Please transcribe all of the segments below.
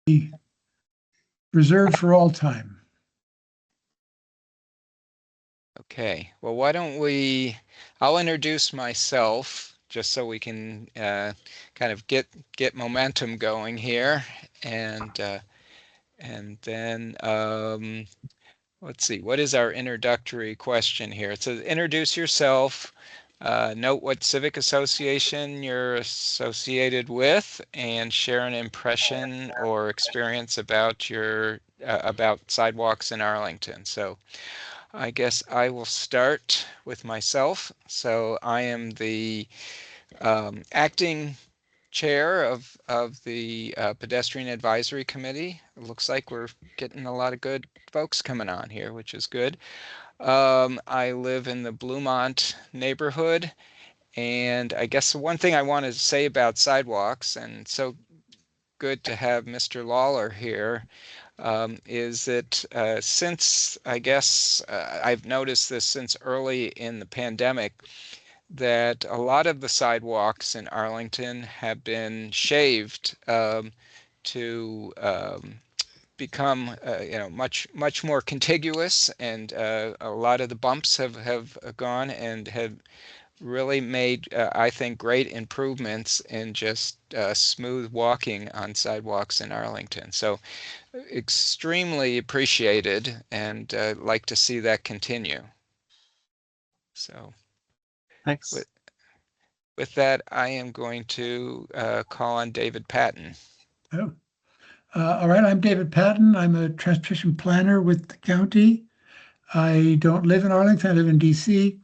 be reserved for all time. Okay, well, why don't I'll introduce myself just so we can kind of get momentum going here, and then let's see, what is our introductory question here? It says introduce yourself, note what civic association you're associated with, and share an impression or experience about about sidewalks in Arlington. So I guess I will start with myself. So I am the acting chair of the Pedestrian Advisory Committee. It looks like we're getting a lot of good folks coming on here, which is good. I live in the Bluemont neighborhood, and I guess the one thing I wanted to say about sidewalks, and so good to have Mr. Lawler here, is that since, I guess, I've noticed this since early in the pandemic, that a lot of the sidewalks in Arlington have been shaved to become, much more contiguous, and a lot of the bumps have gone and have really made, I think, great improvements in just smooth walking on sidewalks in Arlington. So extremely appreciated, and like to see that continue. So Thanks. with that, I am going to call on David Patton. Oh. All right, I'm David Patton. I'm a transportation planner with the county. I don't live in Arlington, I live in DC.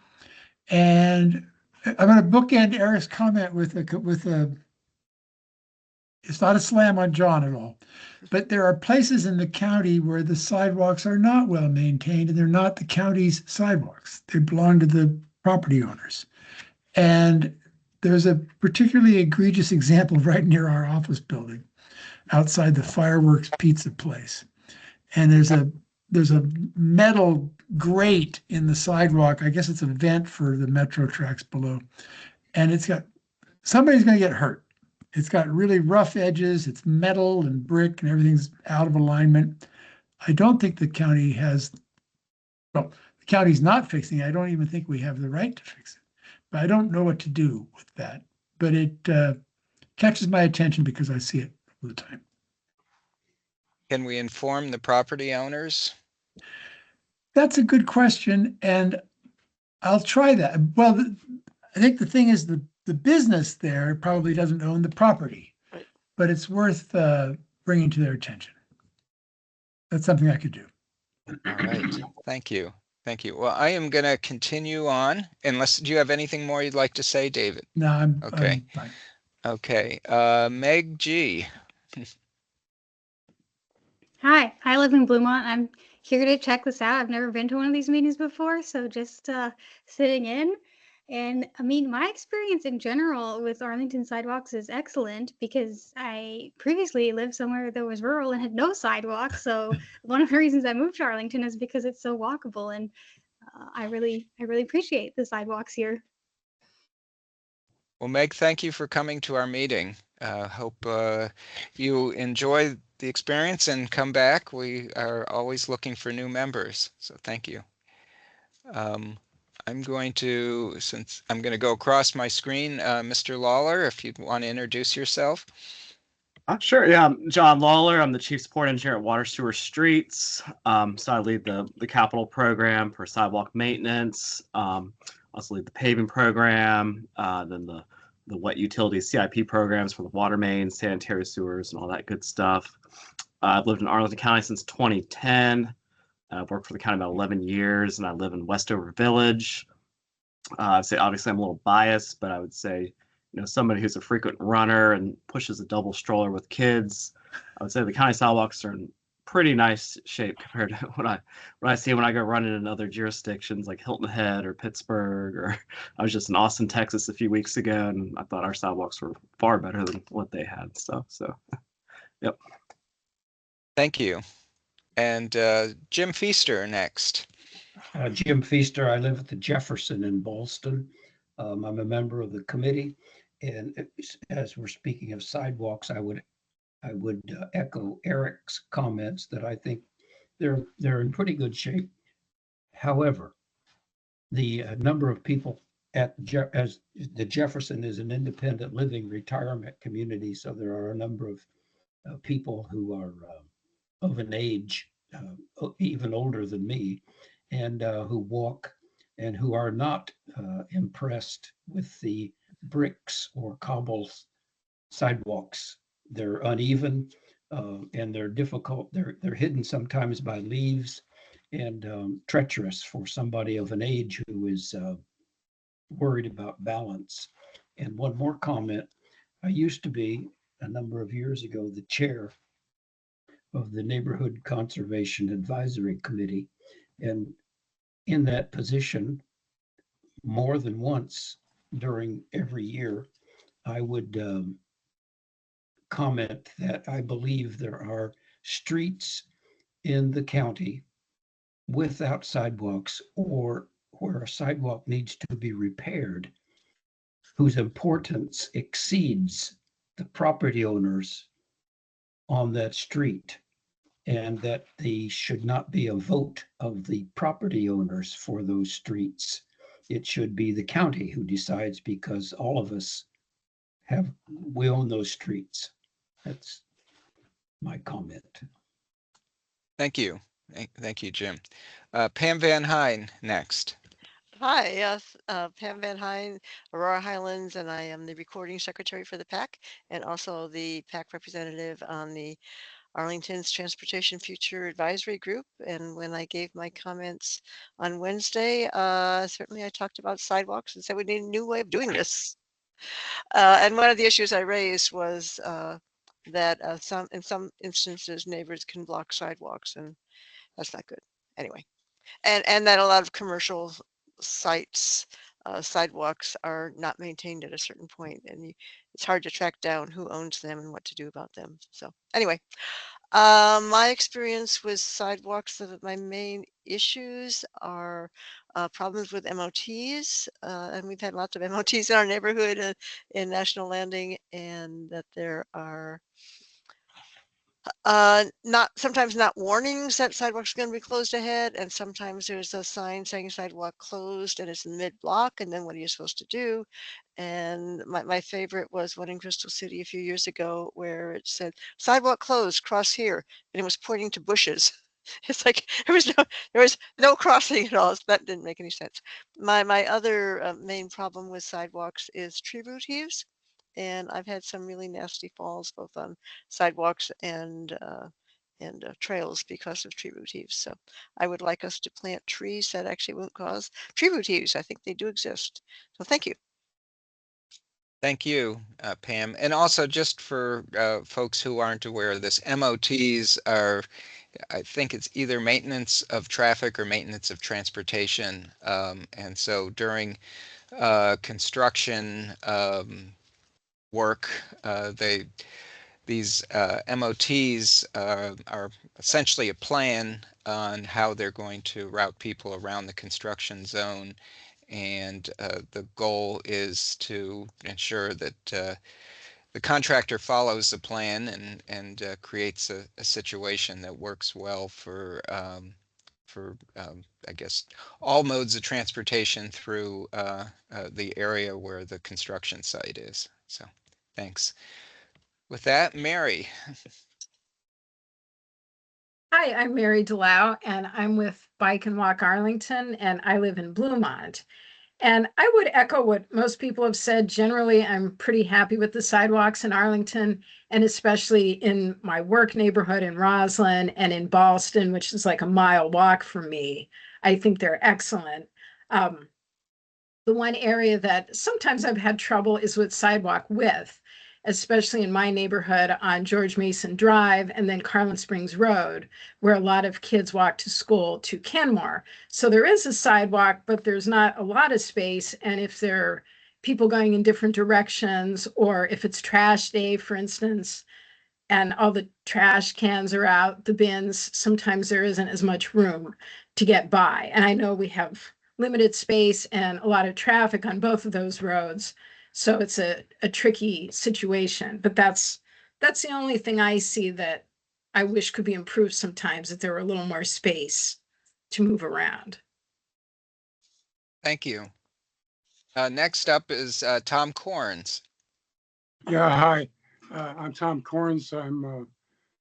And I'm going to bookend Eric's comment with a, it's not a slam on John at all, but there are places in the county where the sidewalks are not well maintained, and they're not the county's sidewalks. They belong to the property owners. And there's a particularly egregious example right near our office building, outside the Fireworks Pizza place. And there's a metal grate in the sidewalk. I guess it's a vent for the metro tracks below. And somebody's going to get hurt. It's got really rough edges. It's metal and brick, and everything's out of alignment. I don't think the county the county's not fixing it. I don't even think we have the right to fix it. But I don't know what to do with that. But it catches my attention because I see it all the time. Can we inform the property owners? That's a good question, and I'll try that. Well, I think the thing is the business there probably doesn't own the property, but it's worth bringing to their attention. That's something I could do. All right, thank you. Thank you. Well, I am going to continue on, unless, do you have anything more you'd like to say, David? No, I'm okay. I'm fine. Okay, Meg G. Hi, I live in Bluemont. I'm here to check this out. I've never been to one of these meetings before, so just sitting in. And I mean, my experience in general with Arlington sidewalks is excellent because I previously lived somewhere that was rural and had no sidewalks. So one of the reasons I moved to Arlington is because it's so walkable, and I really appreciate the sidewalks here. Well, Meg, thank you for coming to our meeting. Hope you enjoy the experience and come back. We are always looking for new members, so thank you. Since I'm going to go across my screen, Mr. Lawler, if you'd want to introduce yourself. Sure. Yeah, I'm John Lawler. I'm the chief support engineer at Water Sewer Streets. So I lead the capital program for sidewalk maintenance. Also lead the paving program, then the wet utilities CIP programs for the water mains, sanitary sewers, and all that good stuff. I've lived in Arlington County since 2010. I've worked for the county about 11 years, and I live in Westover Village. I'd say obviously I'm a little biased, but I would say, somebody who's a frequent runner and pushes a double stroller with kids, I would say the county sidewalks are in pretty nice shape compared to what I see when I go running in other jurisdictions like Hilton Head or Pittsburgh, or I was just in Austin, Texas a few weeks ago, and I thought our sidewalks were far better than what they had. So yep. Thank you. And Jim Feaster next. Jim Feaster. I live at the Jefferson in Ballston. I'm a member of the committee. And as we're speaking of sidewalks, I would I would echo Eric's comments that I think they're in pretty good shape. However, the number of people as the Jefferson is an independent living retirement community, so there are a number of people who are of an age even older than me, and who walk and who are not impressed with the bricks or cobbles sidewalks. They're uneven and they're difficult. They're hidden sometimes by leaves and treacherous for somebody of an age who is worried about balance. And one more comment. I used to be, a number of years ago, the chair of the Neighborhood Conservation Advisory Committee. And in that position, more than once during every year, I would comment that I believe there are streets in the county without sidewalks or where a sidewalk needs to be repaired, whose importance exceeds the property owners on that street, and that they should not be a vote of the property owners for those streets. It should be the county who decides, because all of us we own those streets. That's my comment. Thank you. Thank you, Jim. Pam Van Hine next. Hi, yes, Pam Van Hine, Aurora Highlands, and I am the recording secretary for the PAC and also the PAC representative on the Arlington's Transportation Future Advisory Group. And when I gave my comments on Wednesday, certainly I talked about sidewalks and said we need a new way of doing this. And one of the issues I raised was that in some instances neighbors can block sidewalks, and that's not good. Anyway, and that a lot of commercial sites, sidewalks are not maintained at a certain point, and it's hard to track down who owns them and what to do about them. So anyway, my experience with sidewalks, my main issues are problems with MOTs, and we've had lots of MOTs in our neighborhood in National Landing, and that there are sometimes not warnings that sidewalks are going to be closed ahead, and sometimes there's a sign saying sidewalk closed and it's in mid-block, and then what are you supposed to do? And my favorite was one in Crystal City a few years ago where it said sidewalk closed, cross here, and it was pointing to bushes. It's like there was no crossing at all. So that didn't make any sense. My other main problem with sidewalks is tree root heaves, and I've had some really nasty falls both on sidewalks and trails because of tree root heaves. So I would like us to plant trees that actually won't cause tree root heaves. I think they do exist. So thank you. Thank you, Pam. And also, just for folks who aren't aware of this, MOTs are, I think it's either maintenance of traffic or maintenance of transportation. And so during construction work, these MOTs are essentially a plan on how they're going to route people around the construction zone. And the goal is to ensure that the contractor follows the plan and creates a situation that works well for I guess all modes of transportation through the area where the construction site is. So thanks. With that, Mary. Hi, I'm Mary Delau, and I'm with Bike and Walk Arlington, and I live in Bluemont. And I would echo what most people have said. Generally, I'm pretty happy with the sidewalks in Arlington, and especially in my work neighborhood in Roslyn and in Ballston, which is like a mile walk from me. I think they're excellent. The one area that sometimes I've had trouble is with sidewalk width, especially in my neighborhood on George Mason Drive and then Carlin Springs Road, where a lot of kids walk to school to Kenmore. So there is a sidewalk, but there's not a lot of space. And if there are people going in different directions, or if it's trash day, for instance, and all the trash cans are out, the bins, sometimes there isn't as much room to get by. And I know we have limited space and a lot of traffic on both of those roads. So it's a tricky situation, but that's That's the only thing I see that I wish could be improved sometimes, that there were a little more space to move around. Thank you. Next up is Tom Corns. Yeah, hi. I'm Tom Corns. I'm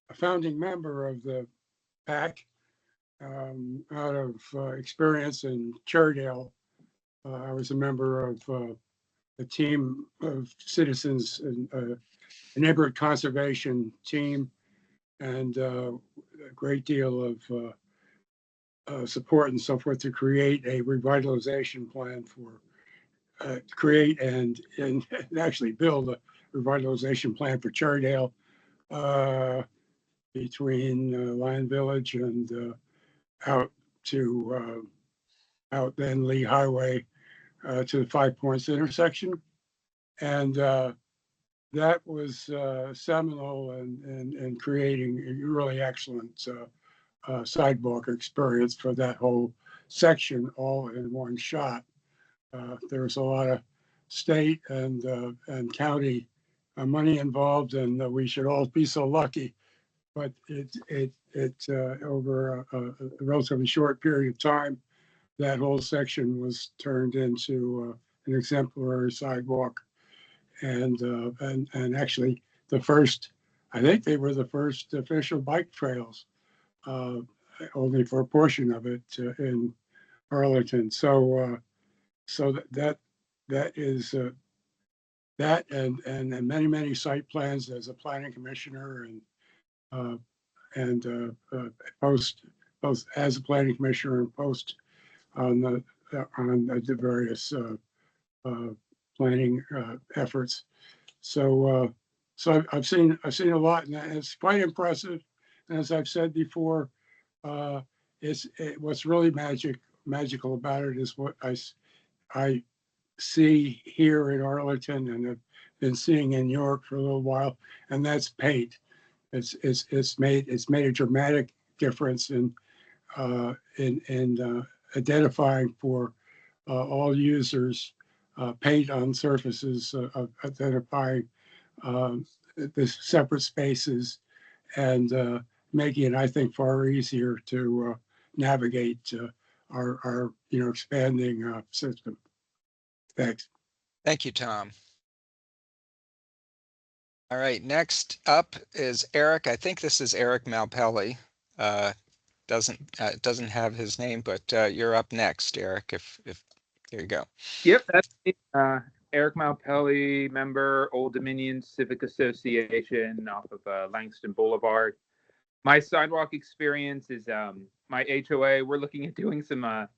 a founding member of the PAC out of experience in Cherrydale. I was a member of a team of citizens, and a neighborhood conservation team, and a great deal of support and so forth to create a revitalization plan for create and actually build a revitalization plan for Cherrydale between Lion Village and out to out then Lee Highway to the Five Points intersection. And that was seminal in creating a really excellent sidewalk experience for that whole section, all in one shot. There was a lot of state and county money involved, and we should all be so lucky. But it over a relatively short period of time, that whole section was turned into an exemplary sidewalk, and actually the first, I think they were the first official bike trails, uh, only for a portion of it in Arlington. So that is that and many site plans as a planning commissioner uh, and post both as a planning commissioner and post on the various planning efforts. So I've seen a lot, and it's quite impressive. And as I've said before, what's really magical about it is what I see here in Arlington and have been seeing in York for a little while, and that's paint. It's made a dramatic difference in identifying for all users paint on surfaces, identifying the separate spaces, and making it, I think, far easier to navigate our expanding system. Thanks. Thank you, Tom. All right, next up is Eric. I think this is Eric Malpelli. Doesn't have his name, but you're up next, Eric. If there you go. Yep, that's me. Eric Malpelli, member, Old Dominion Civic Association off of Langston Boulevard. My sidewalk experience is my HOA. We're looking at doing some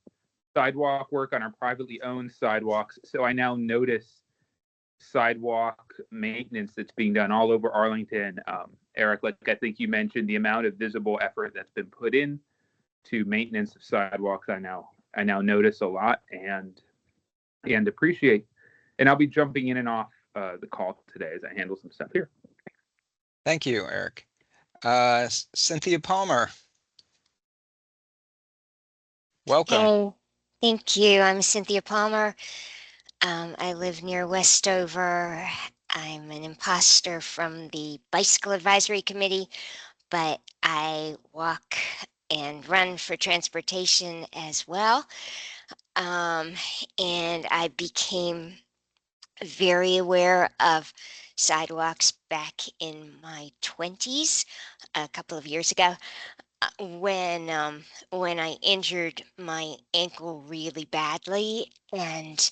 sidewalk work on our privately owned sidewalks. So I now notice sidewalk maintenance that's being done all over Arlington. Eric, like I think you mentioned, the amount of visible effort that's been put in to maintenance of sidewalks, I now notice a lot and appreciate. And I'll be jumping in and off the call today as I handle some stuff here. Thank you, Eric. Cynthia Palmer. Welcome. Hey, thank you. I'm Cynthia Palmer. I live near Westover. I'm an imposter from the Bicycle Advisory Committee, but I walk and run for transportation as well. And I became very aware of sidewalks back in my 20s, a couple of years ago, when I injured my ankle really badly, and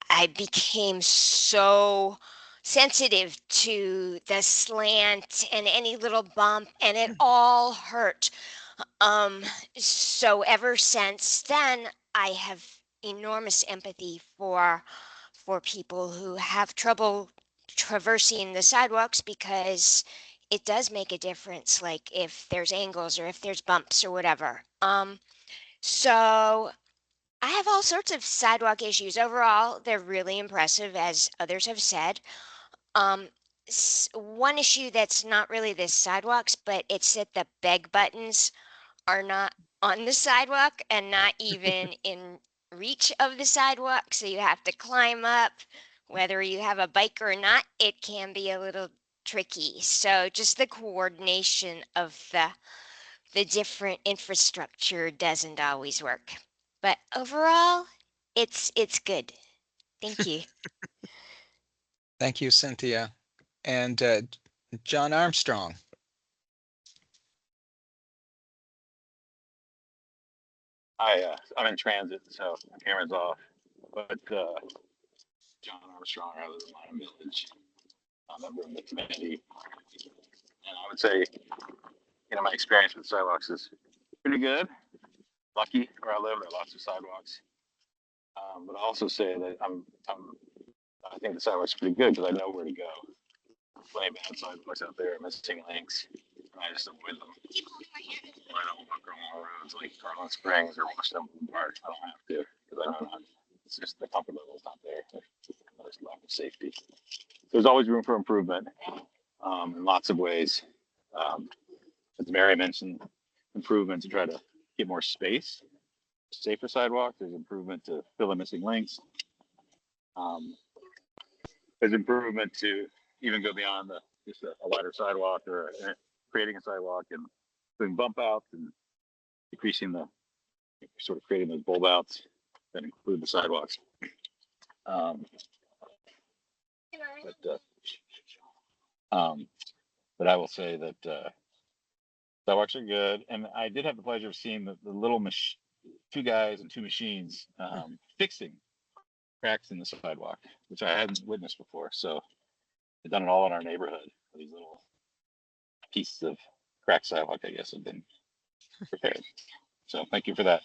I became so sensitive to the slant and any little bump, and it all hurt. So ever since then, I have enormous empathy for people who have trouble traversing the sidewalks, because it does make a difference, like if there's angles or if there's bumps or whatever. So I have all sorts of sidewalk issues. Overall, they're really impressive, as others have said. One issue that's not really the sidewalks, but it's that the beg buttons are not on the sidewalk and not even in reach of the sidewalk. So you have to climb up, whether you have a bike or not. It can be a little tricky. So just the coordination of the different infrastructure doesn't always work. But overall, it's good. Thank you. Thank you, Cynthia. And John Armstrong. I'm in transit, so my camera's off. But John Armstrong, I live in Lynham Village. I'm a member of the committee, and I would say, my experience with sidewalks is pretty good. Lucky where I live, there are lots of sidewalks. But I'll also say that I think the sidewalks are pretty good because I know where to go. Plenty of bad sidewalks out there, missing links, and I just avoid them. I don't walk along roads like Carlin Springs or Washington Park. I don't have to because I know it's just the comfort level is not there. There's lack of safety. There's always room for improvement in lots of ways. As Mary mentioned, improvement to try to get more space, safer sidewalks. There's improvement to fill the missing links. There's improvement to even go beyond just a wider sidewalk or creating a sidewalk and doing bump outs and decreasing creating those bulb outs that include the sidewalks. But I will say that sidewalks are good, and I did have the pleasure of seeing the little two guys and two machines fixing cracks in the sidewalk, which I hadn't witnessed before. So they've done it all in our neighborhood. These little pieces of cracked sidewalk, I guess, have been prepared. So thank you for that.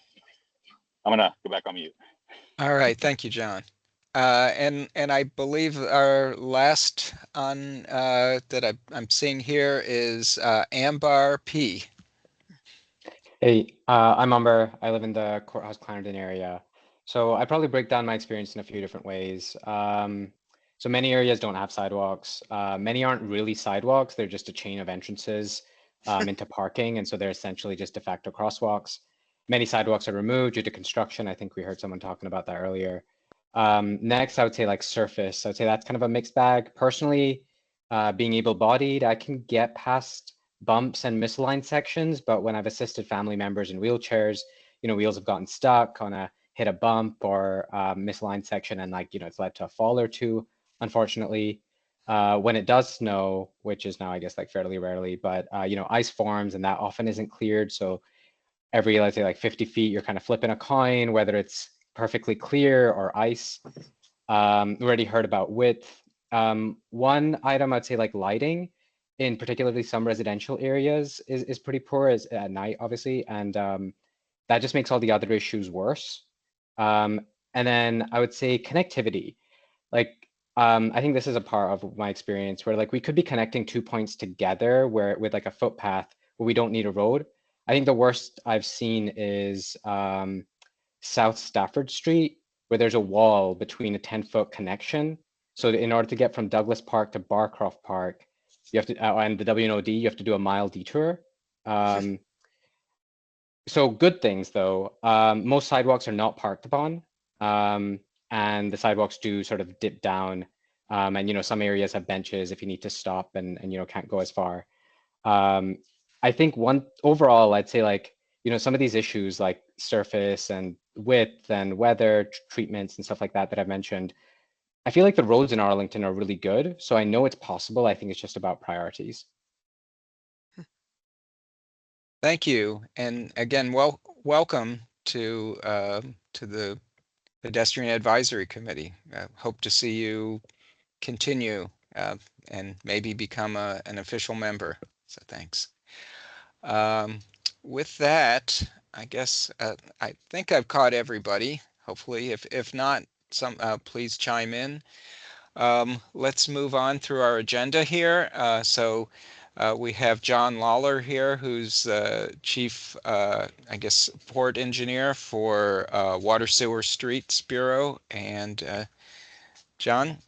I'm gonna go back on mute. All right, thank you, John. And I believe our last on that I'm seeing here is Ambar P. Hey, I'm Umber. I live in the Courthouse Clarendon area. So I probably break down my experience in a few different ways. So many areas don't have sidewalks. Many aren't really sidewalks. They're just a chain of entrances into parking. And so they're essentially just de facto crosswalks. Many sidewalks are removed due to construction. I think we heard someone talking about that earlier. Next, I would say like surface. I would say that's kind of a mixed bag. Personally, being able-bodied, I can get past bumps and misaligned sections, but when I've assisted family members in wheelchairs, wheels have gotten stuck on hit a bump or misaligned section, and it's led to a fall or two, unfortunately. When it does snow, which is now, I guess, fairly rarely, but ice forms and that often isn't cleared. So every, let's say 50 feet, you're kind of flipping a coin, whether it's perfectly clear or ice. We already heard about width. One item I'd say lighting in particularly some residential areas is pretty poor at night, obviously. And that just makes all the other issues worse. And then I would say connectivity. I think this is a part of my experience where we could be connecting 2 points together with a footpath where we don't need a road. I think the worst I've seen is South Stafford Street, where there's a wall between a 10-foot connection. So in order to get from Douglas Park to Barcroft Park, you have to, and the WNOD, you have to do a mile detour. So good things though, most sidewalks are not parked upon, and the sidewalks do sort of dip down, and some areas have benches if you need to stop and can't go as far. I think overall, I'd say some of these issues like surface and width and weather treatments and stuff like that I've mentioned, I feel like the roads in Arlington are really good. So I know it's possible. I think it's just about priorities. Thank you. And again, welcome to the Pedestrian Advisory Committee. Hope to see you continue and maybe become an official member. So thanks. With that, I guess I think I've caught everybody. Hopefully, if not, please chime in. Let's move on through our agenda here. So we have John Lawler here, who's Chief, I guess, Support Engineer for Water Sewer Streets Bureau. And John,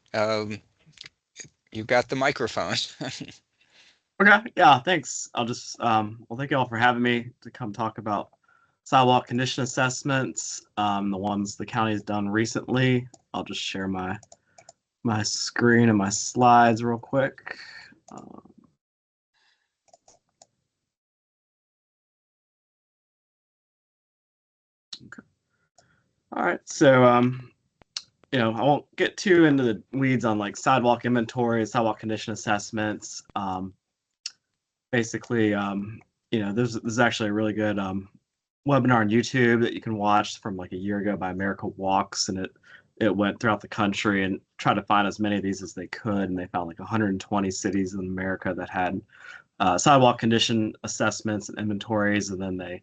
you've got the microphone. Okay, yeah, thanks. I'll just, well, thank you all for having me to come talk about sidewalk condition assessments, the ones the county has done recently. I'll just share my screen and my slides real quick. Okay. All right. So, I won't get too into the weeds on like sidewalk inventory, sidewalk condition assessments. Basically, this is actually a really good webinar on YouTube that you can watch from like a year ago by America Walks, and it went throughout the country and tried to find as many of these as they could, and they found like 120 cities in America that had sidewalk condition assessments and inventories, and then they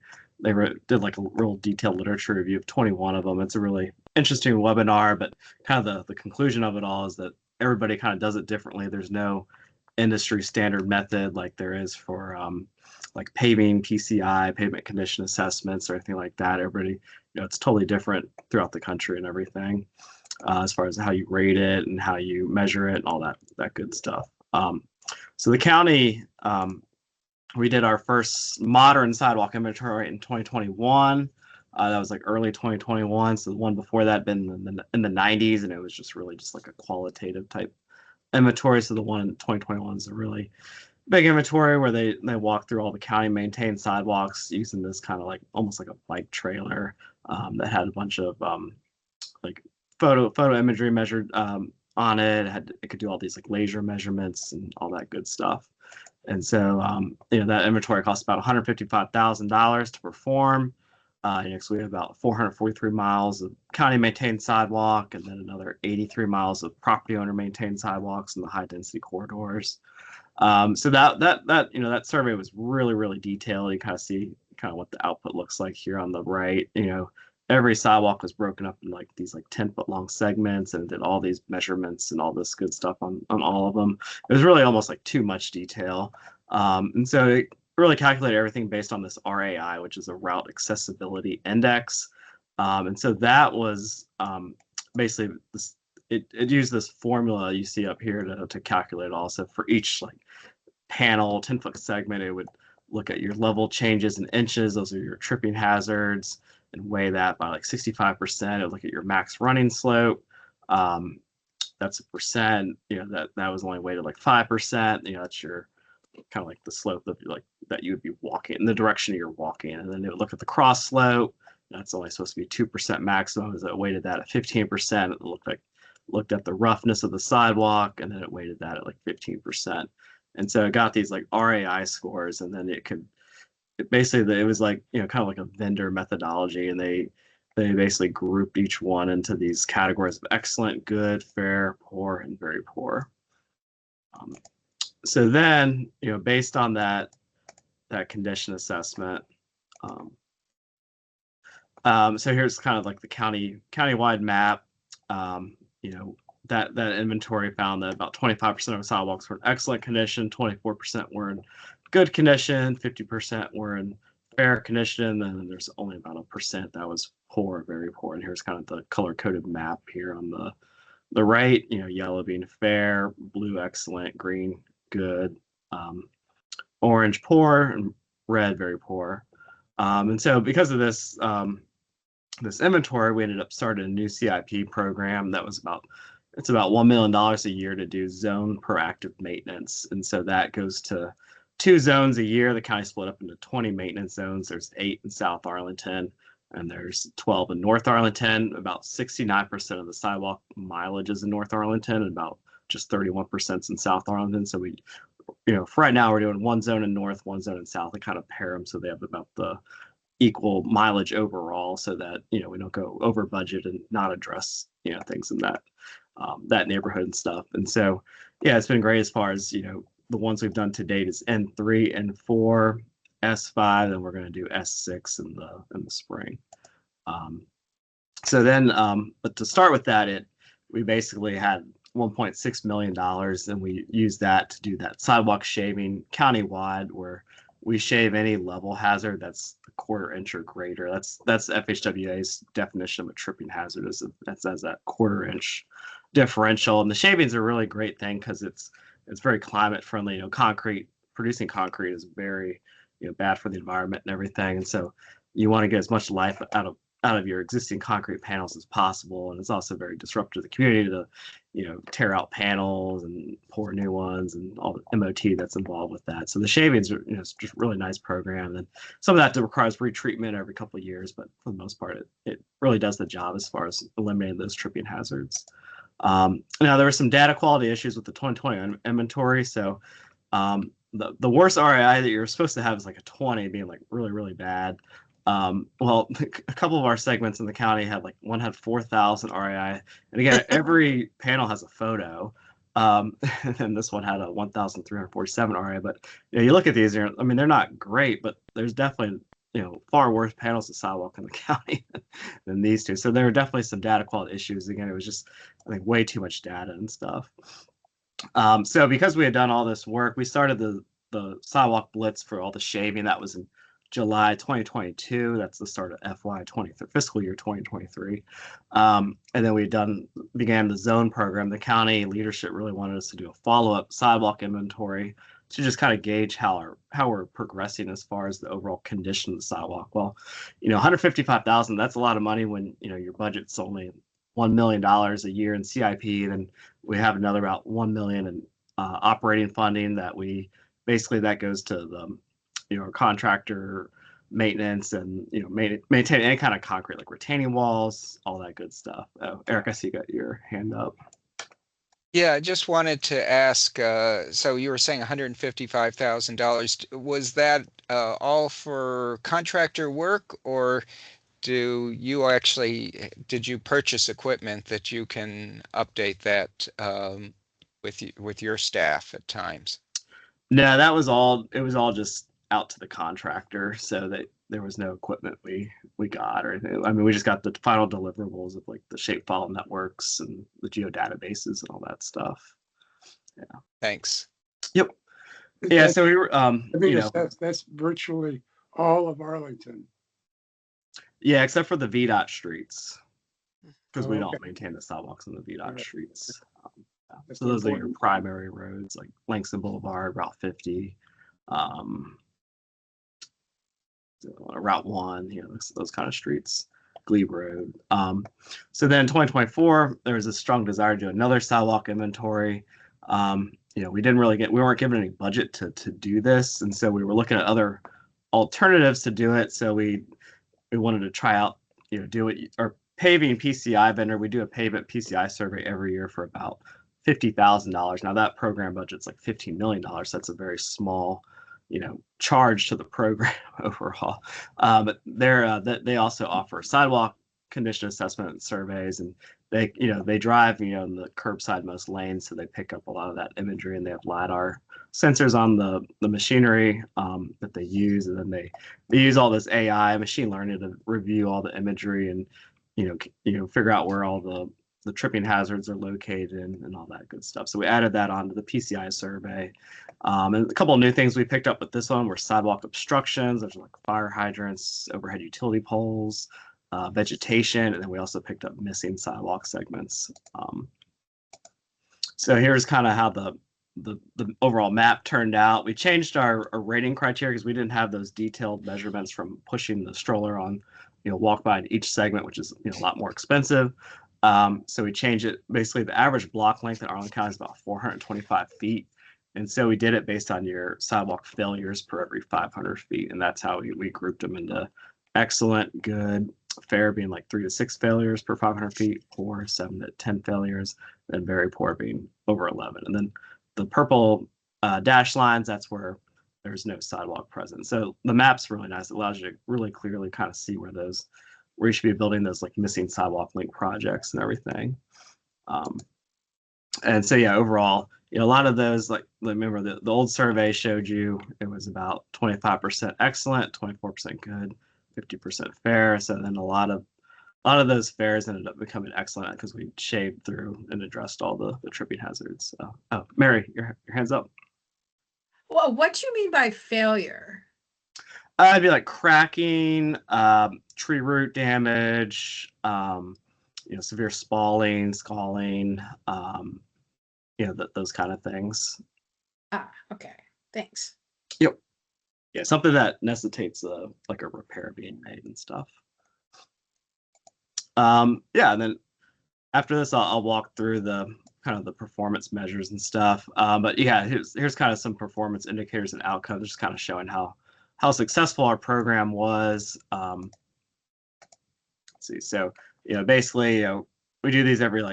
did like a real detailed literature review of 21 of them. It's a really interesting webinar, but kind of the conclusion of it all is that everybody kind of does it differently. There's no industry standard method like there is for like paving, PCI, pavement condition assessments, or anything like that. Everybody, it's totally different throughout the country and everything, as far as how you rate it and how you measure it and all that good stuff. So the county, we did our first modern sidewalk inventory in 2021. That was like early 2021. So the one before that been in the 90s, and it was just really just like a qualitative type inventory. So the one in 2021 is a really big inventory where they walk through all the county maintained sidewalks using this kind of like almost like a bike trailer that had a bunch of like photo imagery measured on it. It could do all these like laser measurements and all that good stuff. And so that inventory costs about $155,000 to perform. So we have about 443 miles of county maintained sidewalk, and then another 83 miles of property owner maintained sidewalks in the high density corridors. So that survey was really, really detailed. You kind of see what the output looks like here on the right. Every sidewalk was broken up in like these like 10-foot long segments, and did all these measurements and all this good stuff on all of them. It was really almost like too much detail. And so it really calculated everything based on this RAI, which is a route accessibility index. And so that was basically this, it used this formula you see up here to calculate also for each like panel, 10-foot segment. It would look at your level changes in inches. Those are your tripping hazards, and weigh that by like 65%. It would look at your max running slope. That's a percent. That was only weighted like 5%. That's your kind of like the slope that you would be walking in the direction you're walking. And then it would look at the cross slope. That's only supposed to be 2% maximum. Is it weighted that at 15%? It looked at the roughness of the sidewalk, and then it weighted that at like 15%. And so it got these like RAI scores, and then it was like kind of like a vendor methodology, and they basically grouped each one into these categories of excellent, good, fair, poor, and very poor. So then based on that condition assessment, so here's kind of like the countywide map. That inventory found that about 25% of sidewalks were in excellent condition, 24% were in good condition, 50% were in fair condition, and then there's only about 1% that was poor, very poor. And here's kind of the color-coded map here on the right. Yellow being fair, blue excellent, green good, orange poor, and red very poor. And so because of this this inventory, we ended up starting a new CIP program that was about $1 million a year to do zone proactive maintenance. And so that goes to 2 zones a year. The county split up into 20 maintenance zones. There's 8 in South Arlington, and there's 12 in North Arlington. About 69% of the sidewalk mileage is in North Arlington, and about just 31% in South Arlington. So we, for right now, we're doing 1 zone in North, 1 zone in South, and kind of pair them so they have about the equal mileage overall, so that we don't go over budget and not address things in that neighborhood and stuff. And so it's been great as far as the ones we've done to date is N3, N4, S5, and we're going to do S6 in the spring. So then, but to start with that, we basically had $1.6 million, and we used that to do that sidewalk shaving countywide, where we shave any level hazard that's a 1/4 inch or greater. That's FHWA's definition of a tripping hazard, is that 1/4 inch differential. And the shavings are a really great thing because it's very climate friendly. Producing concrete is very bad for the environment and everything. And so you want to get as much life out of out of your existing concrete panels as possible. And it's also very disruptive to the community to, tear out panels and pour new ones and all the MOT that's involved with that. So the shavings are, it's just a really nice program. And some of that requires retreatment every couple of years, but for the most part, it really does the job as far as eliminating those tripping hazards. Now there were some data quality issues with the 2020 inventory. So the worst RAI that you're supposed to have is like a 20, being like really, really bad. Well, a couple of our segments in the county had one had 4,000 RAI, and again, every panel has a photo. And this one had a 1,347 RAI. But you look at these, they're not great, but there's definitely far worse panels of sidewalk in the county than these two. So there were definitely some data quality issues. Again, it was just way too much data and stuff. So because we had done all this work, we started the sidewalk blitz for all the shaving. That was in July 2022. That's the start of fiscal year 2023. And then we began the zone program. The county leadership really wanted us to do a follow-up sidewalk inventory to just kind of gauge how we're progressing as far as the overall condition of the sidewalk. Well, $155,000, that's a lot of money when your budget's only $1 million a year in CIP. Then we have another about $1 million in operating funding that that goes to the contractor maintenance and maintain any kind of concrete, like retaining walls, all that good stuff. Eric, I see you got your hand up. Yeah, I just wanted to ask, so you were saying $155,000. Was that all for contractor work, or did you purchase equipment that you can update that with your staff at times? No, that was all. It was all just out to the contractor, so that there was no equipment we got or anything. We just got the final deliverables of the shapefile networks and the geodatabases and all that stuff. Yeah. Thanks. Yep. Yeah. So we were. That's virtually all of Arlington. Yeah, except for the VDOT streets, because we don't Okay. maintain the sidewalks on the VDOT Right. streets. That's So those are your important. primary roads like Langston Boulevard, Route 50, Route 1, those kind of streets, Glebe Road. So then in 2024, there was a strong desire to do another sidewalk inventory. We weren't given any budget to do this, and so we were looking at other alternatives to do it. So we wanted to try out, do it. Our paving PCI vendor, we do a pavement PCI survey every year for about $50,000. Now that program budget's like $15 million. So that's a very small, charge to the program overall. But they also offer sidewalk condition assessment surveys, and they drive in the curbside most lanes, so they pick up a lot of that imagery, and they have LiDAR sensors on the machinery that they use, and then they use all this AI machine learning to review all the imagery and figure out where all the tripping hazards are located and all that good stuff. So we added that onto the PCI survey. And a couple of new things we picked up with this one were sidewalk obstructions. There's fire hydrants, overhead utility poles, vegetation, and then we also picked up missing sidewalk segments. So here's kind of how the overall map turned out. We changed our rating criteria because we didn't have those detailed measurements from pushing the stroller on, walk by in each segment, which is a lot more expensive. So we changed it. Basically, the average block length in Arlington County is about 425 feet. And so we did it based on your sidewalk failures per every 500 feet. And that's how we grouped them into excellent, good, fair being 3 to 6 failures per 500 feet, poor 7 to 10 failures, and very poor being over 11. And then the purple dash lines, that's where there's no sidewalk present. So the map's really nice. It allows you to really clearly kind of see where you should be building those missing sidewalk link projects and everything. And so yeah, overall, a lot of those, remember the old survey showed you it was about 25% excellent, 24% good, 50% fair. So then a lot of those fairs ended up becoming excellent because we shaved through and addressed all the tripping hazards. Oh, Mary, your hand's up. Well, what do you mean by failure? It'd be like cracking, tree root damage, severe scalling, those kind of things. Ah, okay. Thanks. Yep. Yeah, something that necessitates a repair being made and stuff. Yeah, and then after this, I'll walk through the kind of the performance measures and stuff. But yeah, here's kind of some performance indicators and outcomes, just kind of showing how successful our program was. Let's see, so basically, we do these every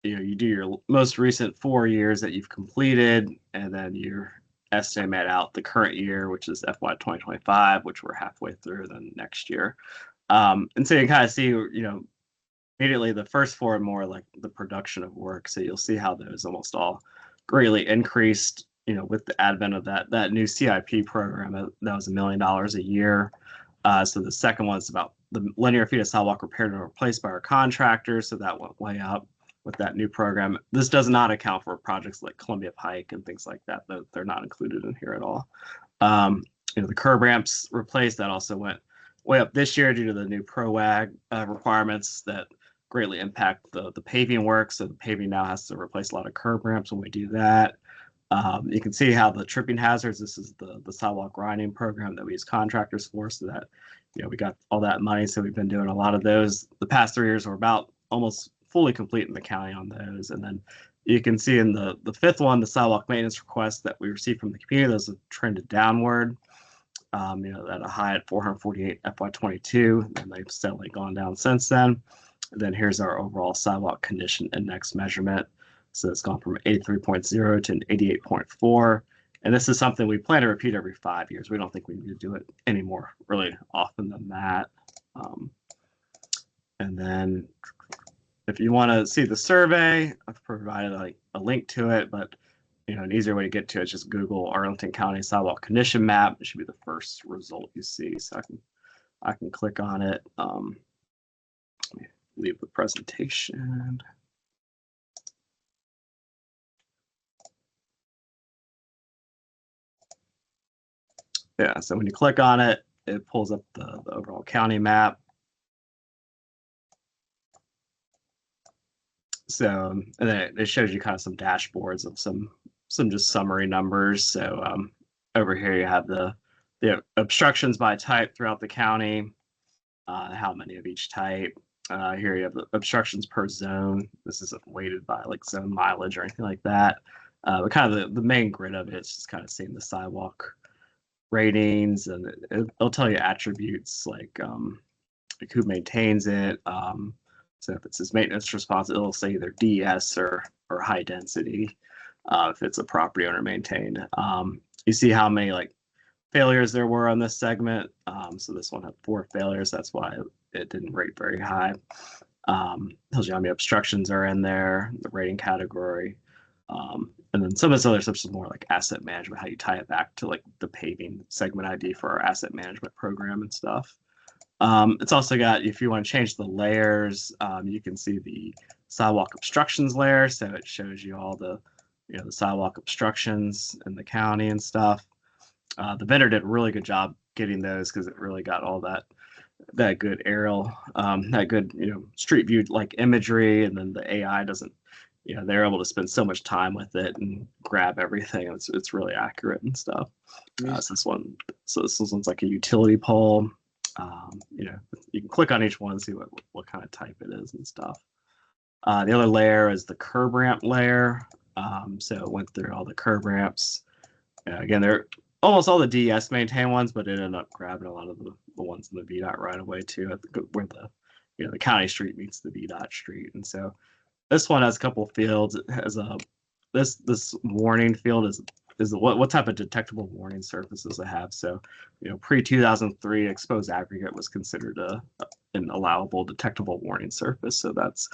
you do your most recent 4 years that you've completed, and then you estimate out the current year, which is FY 2025, which we're halfway through, then next year. And so you kind of see, immediately the first 4 are more like the production of work. So you'll see how those almost all greatly increased, with the advent of that new CIP program. That was $1 million a year. So the second one's about the linear feet of sidewalk repaired and replaced by our contractors. So that went way up with that new program. This does not account for projects like Columbia Pike and things like that. They're not included in here at all. The curb ramps replaced, that also went way up this year due to the new PROAG requirements that greatly impact the paving work. So the paving now has to replace a lot of curb ramps when we do that. You can see how the tripping hazards, this is the sidewalk grinding program that we use contractors for, so that we got all that money. So we've been doing a lot of those. The past 3 years, we're about almost fully complete in the county on those. And then you can see in the fifth one, the sidewalk maintenance requests that we received from the community, those have trended downward. At a high at 448 FY22, and they've steadily gone down since then. And then here's our overall sidewalk condition index measurement. So it's gone from 83.0 to an 88.4. And this is something we plan to repeat every 5 years. We don't think we need to do it anymore really often than that. And then if you want to see the survey, I've provided a link to it, but an easier way to get to it is just Google Arlington County Sidewalk Condition Map. It should be the first result you see. So I can click on it. Let me leave the presentation. Yeah, so when you click on it, it pulls up the overall county map. So, and then it shows you kind of some dashboards of some just summary numbers. So over here you have the obstructions by type throughout the county, how many of each type. Here you have the obstructions per zone. This isn't weighted by like zone mileage or anything like that. But kind of the main grid of it is just kind of seeing the sidewalk ratings, and it'll tell you attributes like who maintains it. So if it says maintenance response, it'll say either DS or high density. If it's a property owner maintained. You see how many failures there were on this segment. So this one had 4 failures. That's why it didn't rate very high. Tells you how many obstructions are in there, the rating category. And then some of this other stuff is more like asset management, how you tie it back to the paving segment ID for our asset management program and stuff. It's also got, if you want to change the layers, you can see the sidewalk obstructions layer. So it shows you all the sidewalk obstructions in the county and stuff. The vendor did a really good job getting those because it really got all that good aerial, that good street view like-imagery, and then the AI doesn't, they're able to spend so much time with it and grab everything. It's really accurate and stuff. So this one's like a utility pole. You can click on each one and see what kind of type it is and stuff. The other layer is the curb ramp layer. So it went through all the curb ramps. Again, they're almost all the DES maintained ones, but it ended up grabbing a lot of the ones in the VDOT right away too, where the county street meets the VDOT street. And so this one has a couple fields. It has this warning field is what type of detectable warning surfaces it have. So, pre-2003 exposed aggregate was considered an allowable detectable warning surface. So that's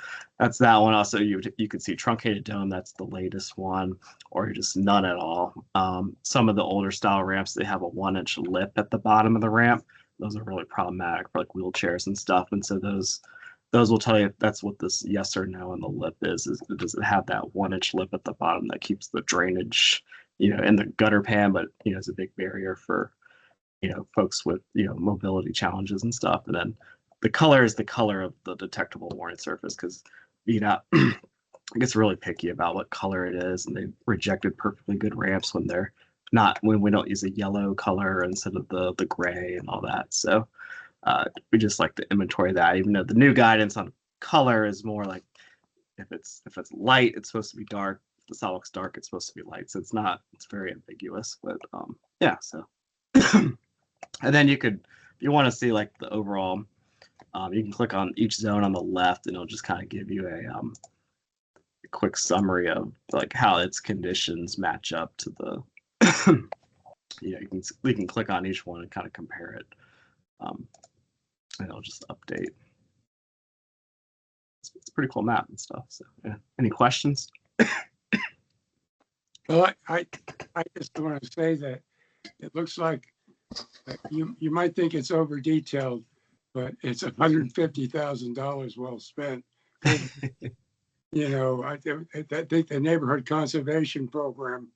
that one. Also, you could see truncated dome. That's the latest one, or just none at all. Some of the older style ramps, they have a 1-inch lip at the bottom of the ramp. Those are really problematic for wheelchairs and stuff. And so those will tell you if that's what this yes or no on the lip is does it have that 1-inch lip at the bottom that keeps the drainage in the gutter pan, but it's a big barrier for folks with mobility challenges and stuff. And then the color is the color of the detectable warning surface, because VDOT gets really picky about what color it is, and they rejected perfectly good ramps when we don't use a yellow color instead of the gray and all that. So we just like to inventory that, even though the new guidance on color is more like if it's light, it's supposed to be dark. If the sidewalk's dark, it's supposed to be light. So it's very ambiguous. But yeah, so and then if you want to see like the overall, you can click on each zone on the left, and it'll just kind of give you a quick summary of like how its conditions match up to the we can click on each one and kind of compare it, and it'll just update. It's a pretty cool map and stuff. So yeah. Any questions? Well, I just want to say that it looks like you might think it's over detailed, but it's $150,000 well spent. You know, I think the neighborhood conservation program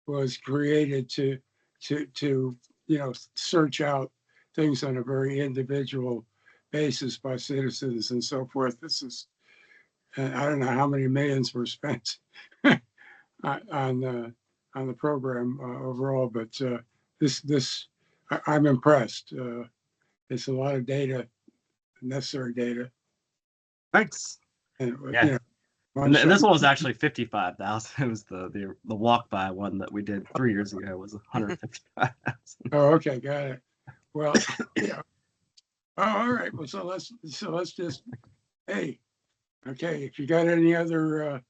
was created to search out things on a very individual basis by citizens and so forth. This is, I don't know how many millions were spent on the program overall, but I'm impressed. It's a lot of data, necessary data. Thanks. And, yeah. And this one was actually 55,000. It was the walk by one that we did 3 years ago was 155,000. Oh, okay, got it. Well, yeah. Oh, all right. Well, so let's just, hey, okay. If you got any other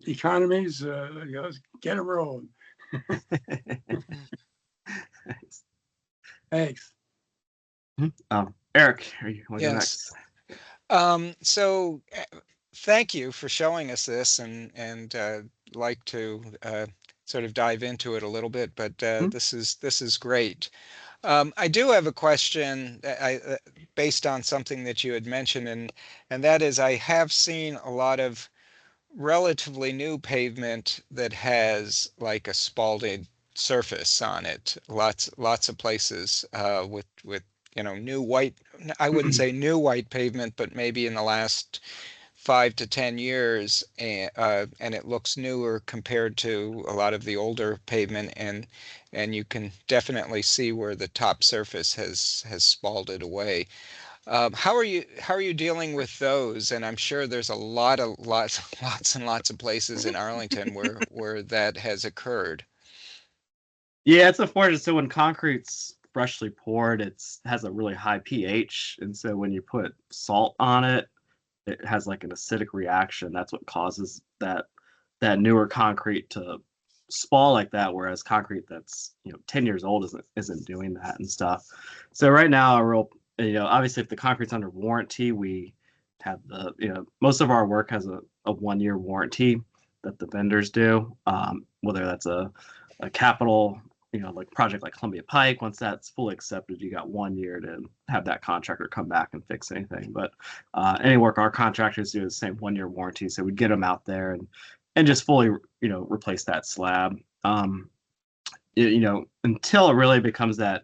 economies, let's get them rolling. Thanks. Eric, are you Yes. next? So thank you for showing us this, and like to sort of dive into it a little bit, but this is great. I do have a question based on something that you had mentioned, and that is I have seen a lot of relatively new pavement that has like a spalted surface on it. Lots of places with new white. I wouldn't say new white pavement, but maybe in the last 5 to 10 years, and it looks newer compared to a lot of the older pavement, and you can definitely see where the top surface has spalted away. How are you dealing with those? And I'm sure there's lots and lots of places in Arlington where that has occurred. Yeah, it's unfortunate. So when concrete's freshly poured, it has a really high pH, and so when you put salt on it, it has like an acidic reaction. That's what causes that newer concrete to spall like that, whereas concrete that's 10 years old isn't doing that and stuff. So right now, obviously if the concrete's under warranty, we have most of our work has a 1-year warranty that the vendors do, whether that's a capital like project like Columbia Pike. Once that's fully accepted, you got 1 year to have that contractor come back and fix anything. But any work our contractors do is the same 1-year warranty, so we'd get them out there and just fully replace that slab. Until it really becomes that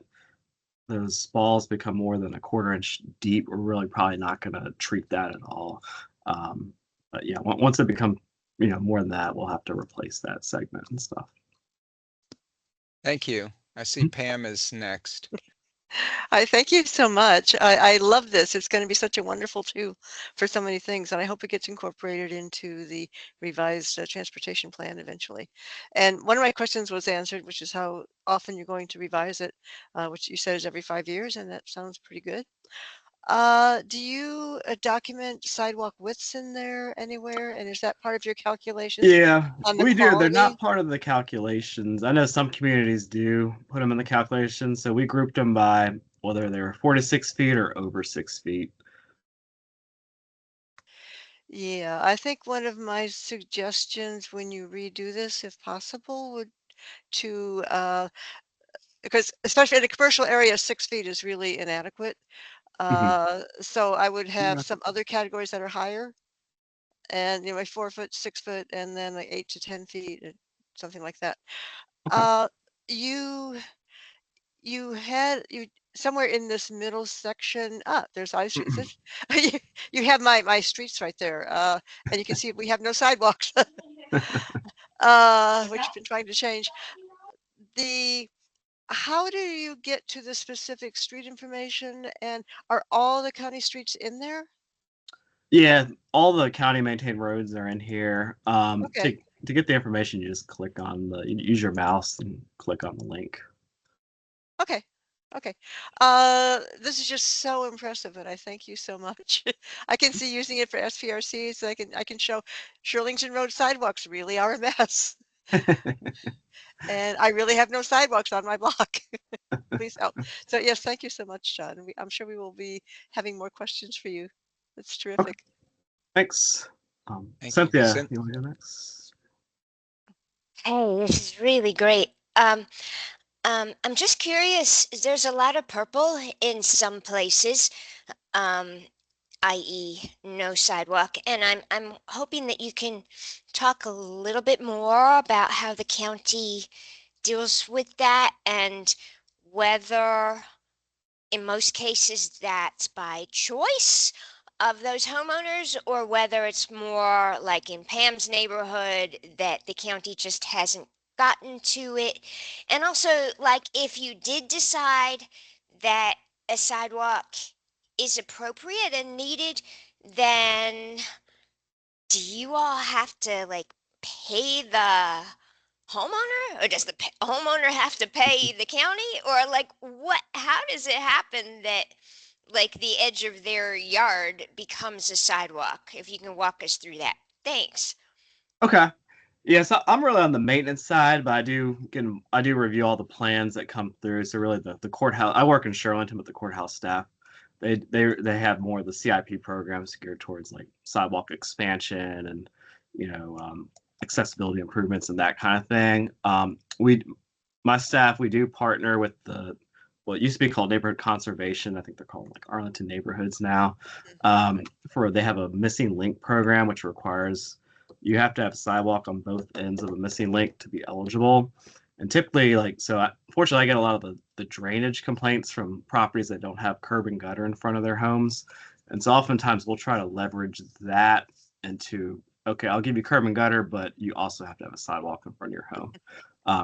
those spalls become more than 1/4 inch deep, we're really probably not going to treat that at all. But yeah, once it becomes more than that, we'll have to replace that segment and stuff. Thank you. I see Pam is next. I thank you so much. I love this. It's going to be such a wonderful tool for so many things, and I hope it gets incorporated into the revised transportation plan eventually. And one of my questions was answered, which is how often you're going to revise it, which you said is every 5 years, and that sounds pretty good. Do you document sidewalk widths in there anywhere? And is that part of your calculations? Yeah, on the we do. They're not quality? part of the calculations. I know some communities do put them in the calculations. So we grouped them by whether they were 4 to 6 feet or over 6 feet. Yeah, I think one of my suggestions when you redo this, if possible, would to because especially in a commercial area, 6 feet is really inadequate. So I would have Yeah. some other categories that are higher, and like 4 foot, 6 foot, and then like 8 to 10 feet, something like that. Okay. You had somewhere in this middle section. There's I streets. You have my streets right there, and you can see we have no sidewalks, which you've been trying to change. The how do you get to the specific street information, and are all the county streets in there? Yeah, all the county maintained roads are in here. Okay. To get the information, you just click on you use your mouse and click on the link. Okay. Okay. This is just so impressive, and I thank you so much. I can see using it for SPRC, so I can show Shirlington Road sidewalks really are a mess. And I really have no sidewalks on my block. Please help. So yes, thank you so much, John. I'm sure we will be having more questions for you. That's terrific. Thanks. Thank you. Cynthia, you want to go next? Hey, this is really great. I'm just curious, there's a lot of purple in some places, i.e. no sidewalk, and I'm hoping that you can talk a little bit more about how the county deals with that and whether in most cases that's by choice of those homeowners or whether it's more like in Pam's neighborhood that the county just hasn't gotten to it. And also, like, if you did decide that a sidewalk is appropriate and needed, then do you all have to like pay the homeowner, or does the homeowner have to pay the county, or like what, how does it happen that like the edge of their yard becomes a sidewalk? If you can walk us through that. Thanks. Okay. Yeah, so I'm really on the maintenance side, but I do review all the plans that come through. So really the courthouse, I work in Shirlington, but the courthouse staff, they have more of the CIP programs geared towards like sidewalk expansion and accessibility improvements and that kind of thing. My staff, we do partner with what used to be called neighborhood conservation. I think they're called like Arlington neighborhoods now. They have a missing link program, which requires you have to have a sidewalk on both ends of the missing link to be eligible. And typically, fortunately, I get a lot of the drainage complaints from properties that don't have curb and gutter in front of their homes. And so oftentimes we'll try to leverage that into, okay, I'll give you curb and gutter, but you also have to have a sidewalk in front of your home,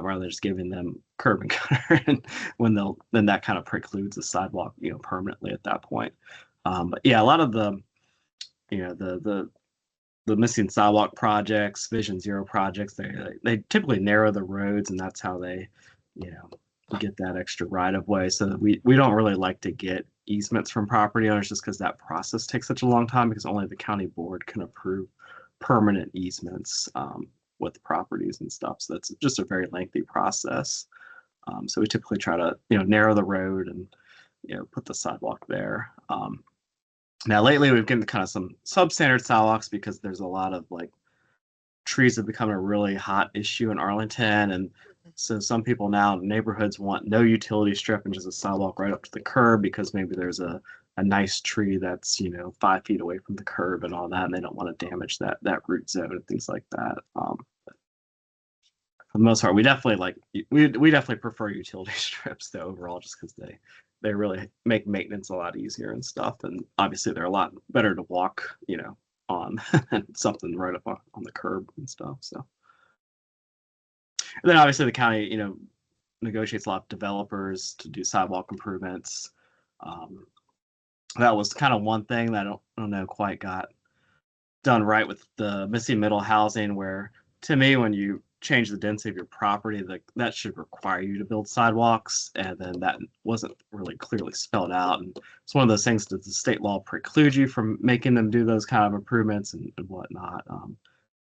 rather than just giving them curb and gutter. And then that kind of precludes the sidewalk, permanently at that point. But yeah, a lot of the missing sidewalk projects, Vision Zero projects, they typically narrow the roads, and that's how they, get that extra right of way. So that we don't really like to get easements from property owners just because that process takes such a long time, because only the county board can approve permanent easements with properties and stuff. So that's just a very lengthy process. So we typically try to, narrow the road and, put the sidewalk there. Now lately we've gotten kind of some substandard sidewalks because there's a lot of like trees have become a really hot issue in Arlington. And so some people now in neighborhoods want no utility strip and just a sidewalk right up to the curb because maybe there's a nice tree that's, 5 feet away from the curb and all that, and they don't want to damage that root zone and things like that. For the most part, we definitely prefer utility strips though overall, just because they really make maintenance a lot easier and stuff, and obviously they're a lot better to walk, on than something right up on the curb and stuff. So, and then obviously the county, negotiates a lot of developers to do sidewalk improvements. That was kind of one thing that I don't know quite got done right with the missing middle housing, where to me, when you change the density of your property, that should require you to build sidewalks, and then that wasn't really clearly spelled out. And it's one of those things that the state law precludes you from making them do those kind of improvements and whatnot.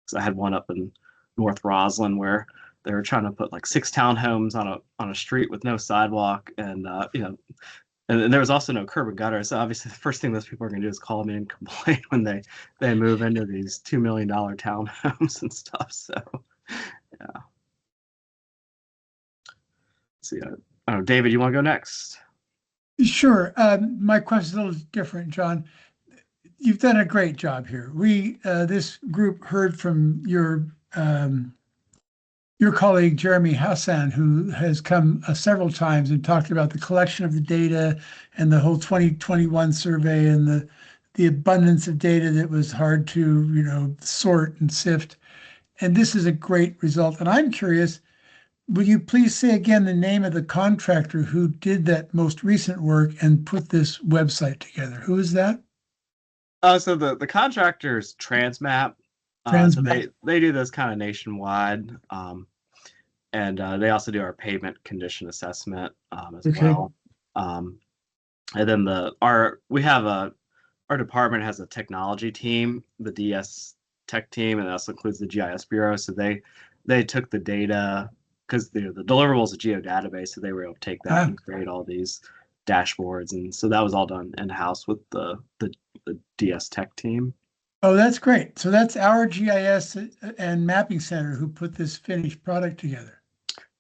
So I had one up in North Roslyn where they were trying to put like 6 townhomes on a street with no sidewalk, and and there was also no curb and gutter. So obviously the first thing those people are going to do is call me and complain when they move into these $2 million townhomes and stuff. So yeah. So yeah, I don't know, David, you want to go next? Sure. My question is a little different, John. You've done a great job here. This group heard from your colleague, Jeremy Hassan, who has come several times and talked about the collection of the data and the whole 2021 survey and the abundance of data that was hard to, sort and sift. And this is a great result. And I'm curious, will you please say again the name of the contractor who did that most recent work and put this website together? Who is that? So the contractor's Transmap. So Transmap. they do this kind of nationwide. And they also do our pavement condition assessment as Okay. well. And then our department has a technology team, the DS tech team, and that also includes the GIS bureau. So they took the data because the deliverable is a geodatabase, so they were able to take that and create all these dashboards, and so that was all done in house with the DS tech team. Oh, that's great. So that's our GIS and mapping center who put this finished product together.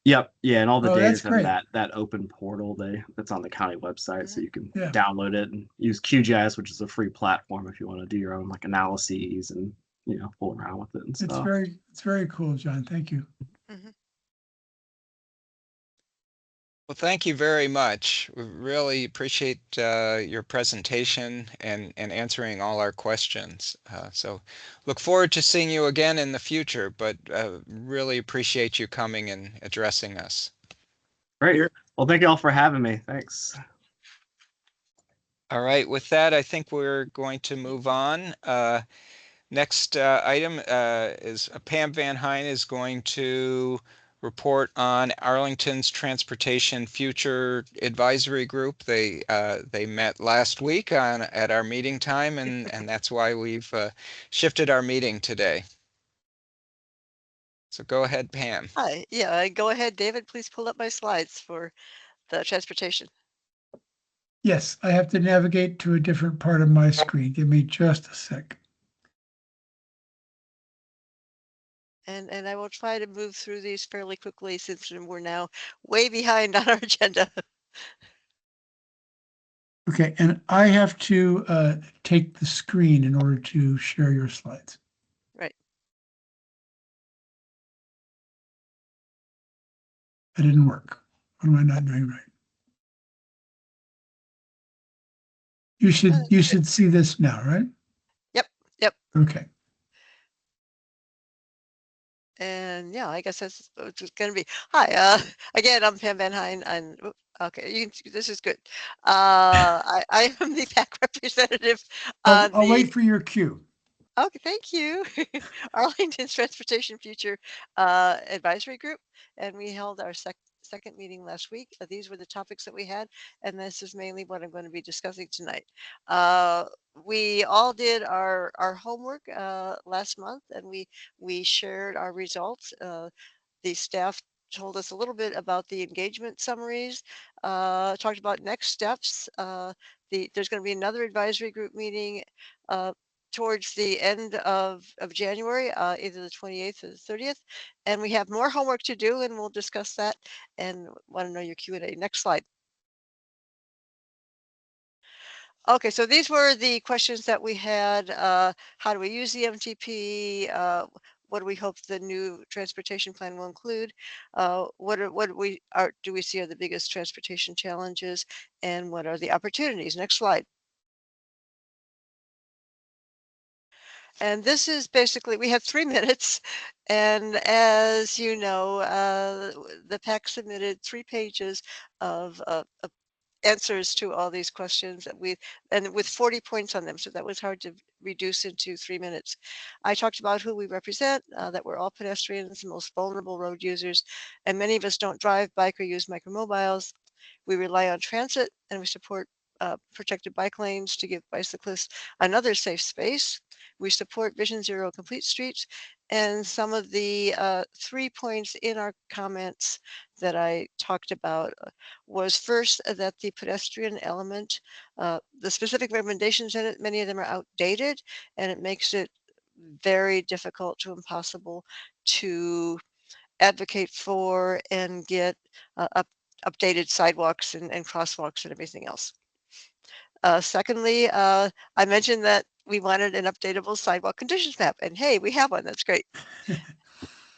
Yep. Yeah, and all the Oh, data that's is in great. that open portal that's on the county website, so you can Yeah. download it and use QGIS, which is a free platform if you want to do your own like analyses and fool around with it and stuff. It's very cool, John. Thank you. Well, thank you very much. We really appreciate your presentation and answering all our questions. So look forward to seeing you again in the future, but really appreciate you coming and addressing us. Great. Well, thank you all for having me. Thanks. All right, with that, I think we're going to move on. Next item is Pam Van Hine is going to report on Arlington's Transportation Future Advisory Group. They met last week at our meeting time, and that's why we've shifted our meeting today. So go ahead, Pam. Hi. Yeah, go ahead, David. Please pull up my slides for the transportation. Yes, I have to navigate to a different part of my screen. Give me just a sec. And I will try to move through these fairly quickly since we're now way behind on our agenda. Okay, and I have to take the screen in order to share your slides. Right. That didn't work. What am I not doing right? You should see this now, right? Yep. Okay. And yeah, I guess that's what it's going to be. Hi, again, I'm Pam Van Hine. Okay, this is good. I am the PAC representative on I'll wait for your cue. Okay, thank you. Arlington's Transportation Future Advisory Group, and we held our second meeting last week. These were the topics that we had, and this is mainly what I'm going to be discussing tonight. We all did our homework last month, and we shared our results. The staff told us a little bit about the engagement summaries, talked about next steps. There's going to be another advisory group meeting towards the end of January, either the 28th or the 30th. And we have more homework to do, and we'll discuss that and want to know your Q&A. Next slide. Okay, so these were the questions that we had. How do we use the MTP? What do we hope the new transportation plan will include? What do we see are the biggest transportation challenges, and what are the opportunities? Next slide. And this is basically, we have 3 minutes. And as you know, the PAC submitted 3 pages of answers to all these questions and with 40 points on them. So that was hard to reduce into 3 minutes. I talked about who we represent, that we're all pedestrians, the most vulnerable road users, and many of us don't drive, bike, or use micromobiles. We rely on transit, and we support protected bike lanes to give bicyclists another safe space. We support Vision Zero complete streets, and some of the 3 points in our comments that I talked about was first that the pedestrian element, the specific recommendations in it, many of them are outdated, and it makes it very difficult to impossible to advocate for and get updated sidewalks and crosswalks and everything else. Secondly, I mentioned that we wanted an updatable sidewalk conditions map, and hey, we have one. That's great.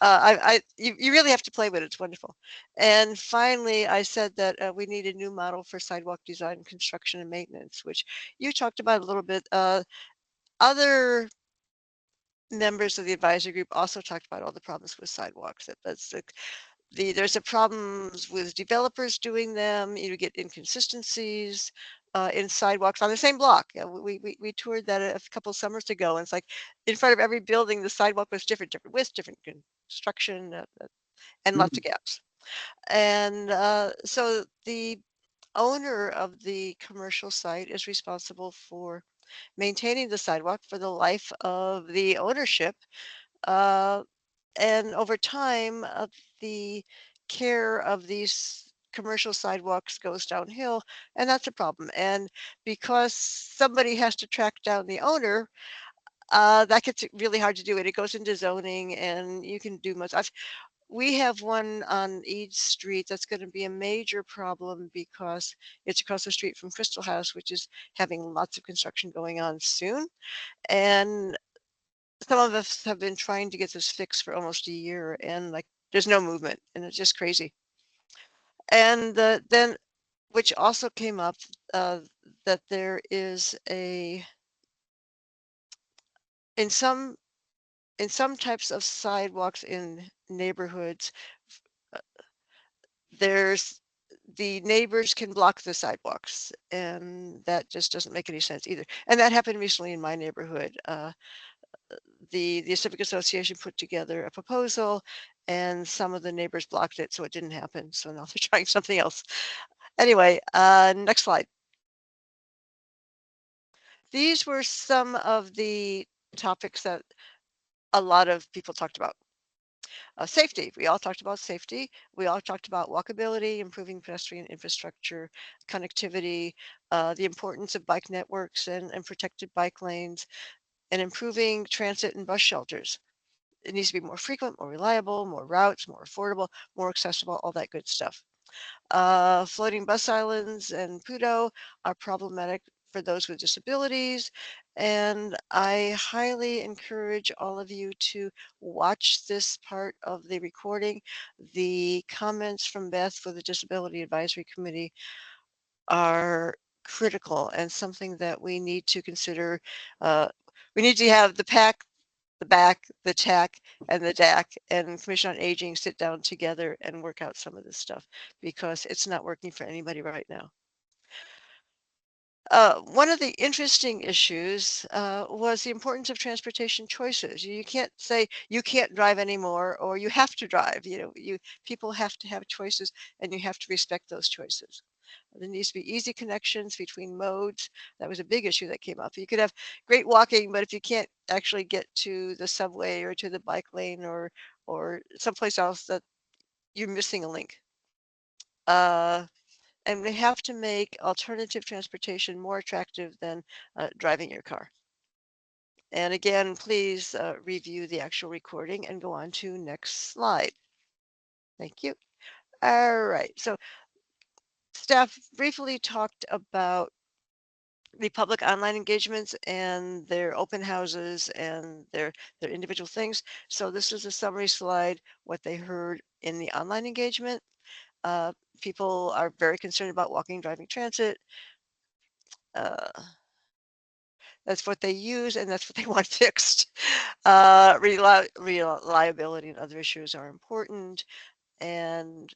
You really have to play with it. It's wonderful. And finally, I said that we need a new model for sidewalk design, construction, and maintenance, which you talked about a little bit. Other members of the advisory group also talked about all the problems with sidewalks. That's there's a problems with developers doing them. You get inconsistencies in sidewalks on the same block. We toured that a couple summers ago, and it's like in front of every building, the sidewalk was different widths, different construction, and lots of gaps. And so the owner of the commercial site is responsible for maintaining the sidewalk for the life of the ownership. And over time, the care of these commercial sidewalks goes downhill, and that's a problem. And because somebody has to track down the owner, that gets really hard to do. It goes into zoning, and you can do much. We have one on Eads Street that's going to be a major problem because it's across the street from Crystal House, which is having lots of construction going on soon. And some of us have been trying to get this fixed for almost a year, and like there's no movement, and it's just crazy. And then, which also came up, that there is in some types of sidewalks in neighborhoods, there's the neighbors can block the sidewalks, and that just doesn't make any sense either. And that happened recently in my neighborhood. The Civic Association put together a proposal, and some of the neighbors blocked it, so it didn't happen. So now they're trying something else. Anyway, next slide. These were some of the topics that a lot of people talked about. Safety, we all talked about safety. We all talked about walkability, improving pedestrian infrastructure, connectivity, the importance of bike networks and protected bike lanes, and improving transit and bus shelters. It needs to be more frequent, more reliable, more routes, more affordable, more accessible, all that good stuff. Floating bus islands and PUDO are problematic for those with disabilities. And I highly encourage all of you to watch this part of the recording. The comments from Beth for the Disability Advisory Committee are critical and something that we need to consider. We need to have the PAC, the BAC, the TAC, and the DAC and Commission on Aging sit down together and work out some of this stuff because it's not working for anybody right now. One of the interesting issues was the importance of transportation choices. You can't say you can't drive anymore or you have to drive. People have to have choices, and you have to respect those choices. There needs to be easy connections between modes. That was a big issue that came up. You could have great walking, but if you can't actually get to the subway or to the bike lane or someplace else, that you're missing a link. And we have to make alternative transportation more attractive than driving your car. And again, please review the actual recording and go on to next slide. Thank you. All right, so staff briefly talked about the public online engagements and their open houses and their individual things. So this is a summary slide, what they heard in the online engagement. People are very concerned about walking, driving, transit. That's what they use, and that's what they want fixed. Reliability and other issues are important, and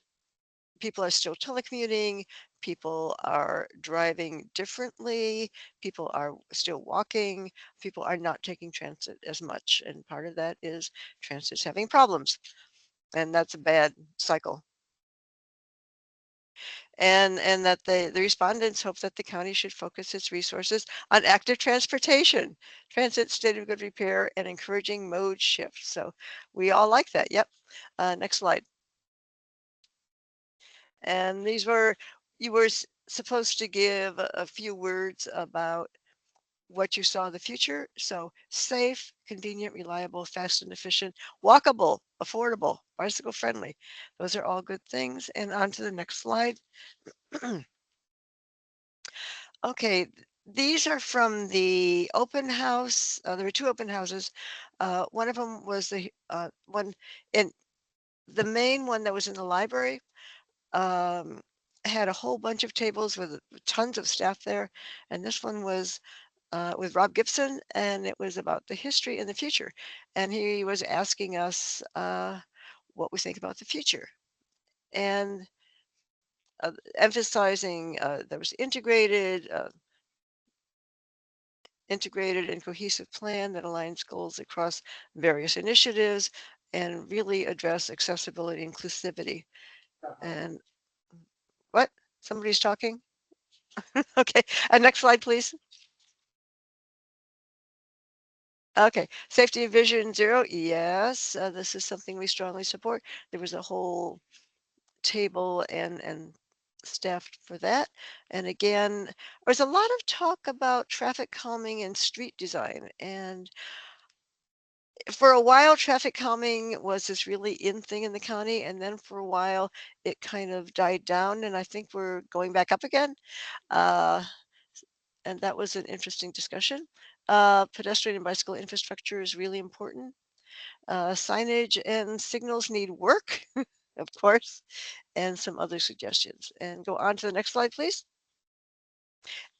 people are still telecommuting. People are driving differently. People are still walking. People are not taking transit as much, and part of that is transit's having problems, and that's a bad cycle. And that the respondents hope that the county should focus its resources on active transportation, transit state of good repair, and encouraging mode shifts. So we all like that. Yep. Next slide. And you were supposed to give a few words about what you saw in the future. So safe, convenient, reliable, fast and efficient, walkable, affordable, bicycle friendly. Those are all good things. And on to the next slide. Okay, these are from the open house. There were two open houses. One of them was the one in the main one that was in the library. Had a whole bunch of tables with tons of staff there, and this one was with Rob Gibson, and it was about the history and the future. And he was asking us what we think about the future. and emphasizing that was integrated and cohesive plan that aligns goals across various initiatives and really address accessibility and inclusivity. And what? Somebody's talking? Okay. Next slide, please. Okay. Safety of Vision Zero. Yes, this is something we strongly support. There was a whole table and staffed for that. And again, there's a lot of talk about traffic calming and street design. And for a while, traffic calming was this really in thing in the county. And then for a while, it kind of died down. And I think we're going back up again. Uh, and that was an interesting discussion. Pedestrian and bicycle infrastructure is really important. Signage and signals need work, of course, and some other suggestions. And go on to the next slide, please.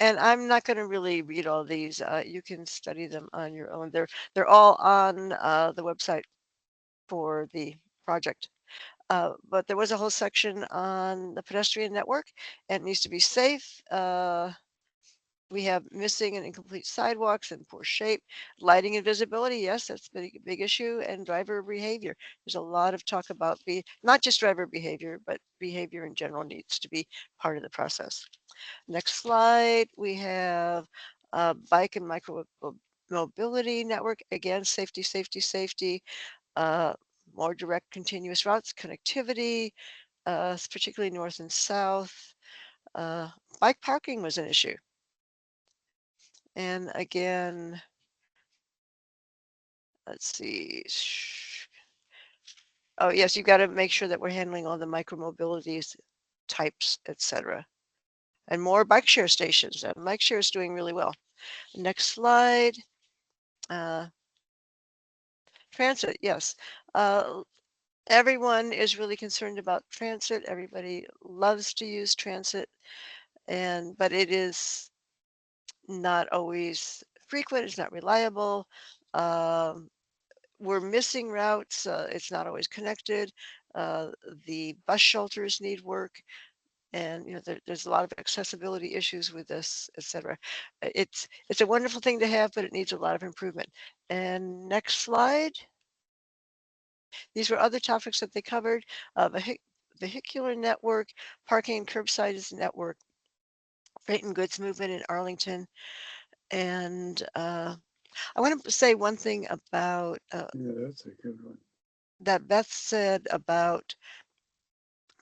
And I'm not going to really read all these. You can study them on your own. They're all on the website for the project. But there was a whole section on the pedestrian network, and it needs to be safe. We have missing and incomplete sidewalks and poor shape, lighting and visibility. Yes, that's a big issue. And driver behavior. There's a lot of talk about not just driver behavior, but behavior in general needs to be part of the process. Next slide, we have a bike and micro mobility network. Again, safety, safety, safety. More direct continuous routes, connectivity, particularly north and south. Bike parking was an issue. And again, let's see. Oh, yes, you've got to make sure that we're handling all the micromobilities types, etc. And more bike share stations. Bike share is doing really well. Next slide. Transit, yes. Everyone is really concerned about transit. Everybody loves to use transit, but it is not always frequent. It's not reliable. We're missing routes. It's not always connected. The bus shelters need work, and there's a lot of accessibility issues with this, etc. It's a wonderful thing to have, but it needs a lot of improvement. And next slide. These were other topics that they covered. Vehicular network, parking and curbside network, freight and goods movement in Arlington. And I want to say one thing about Yeah, that's a good one. that Beth said about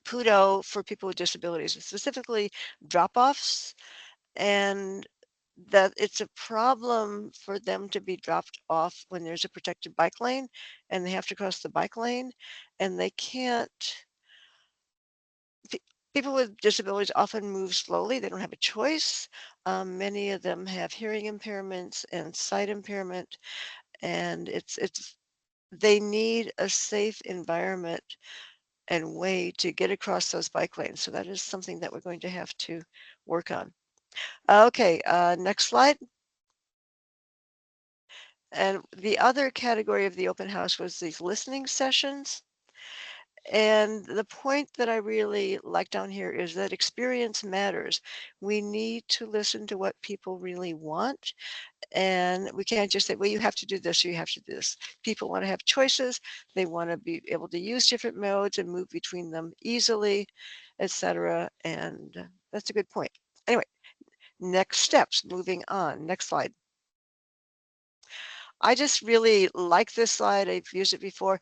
PUDO for people with disabilities, specifically drop-offs, and that it's a problem for them to be dropped off when there's a protected bike lane and they have to cross the bike lane and they can't. People with disabilities often move slowly. They don't have a choice. Many of them have hearing impairments and sight impairment, and they need a safe environment and way to get across those bike lanes. So that is something that we're going to have to work on. Okay, next slide. And the other category of the open house was these listening sessions. And the point that I really like down here is that experience matters. We need to listen to what people really want. And we can't just say, well, you have to do this or you have to do this. People want to have choices. They want to be able to use different modes and move between them easily, etc. And that's a good point. Anyway, next steps, moving on. Next slide. I just really like this slide. I've used it before.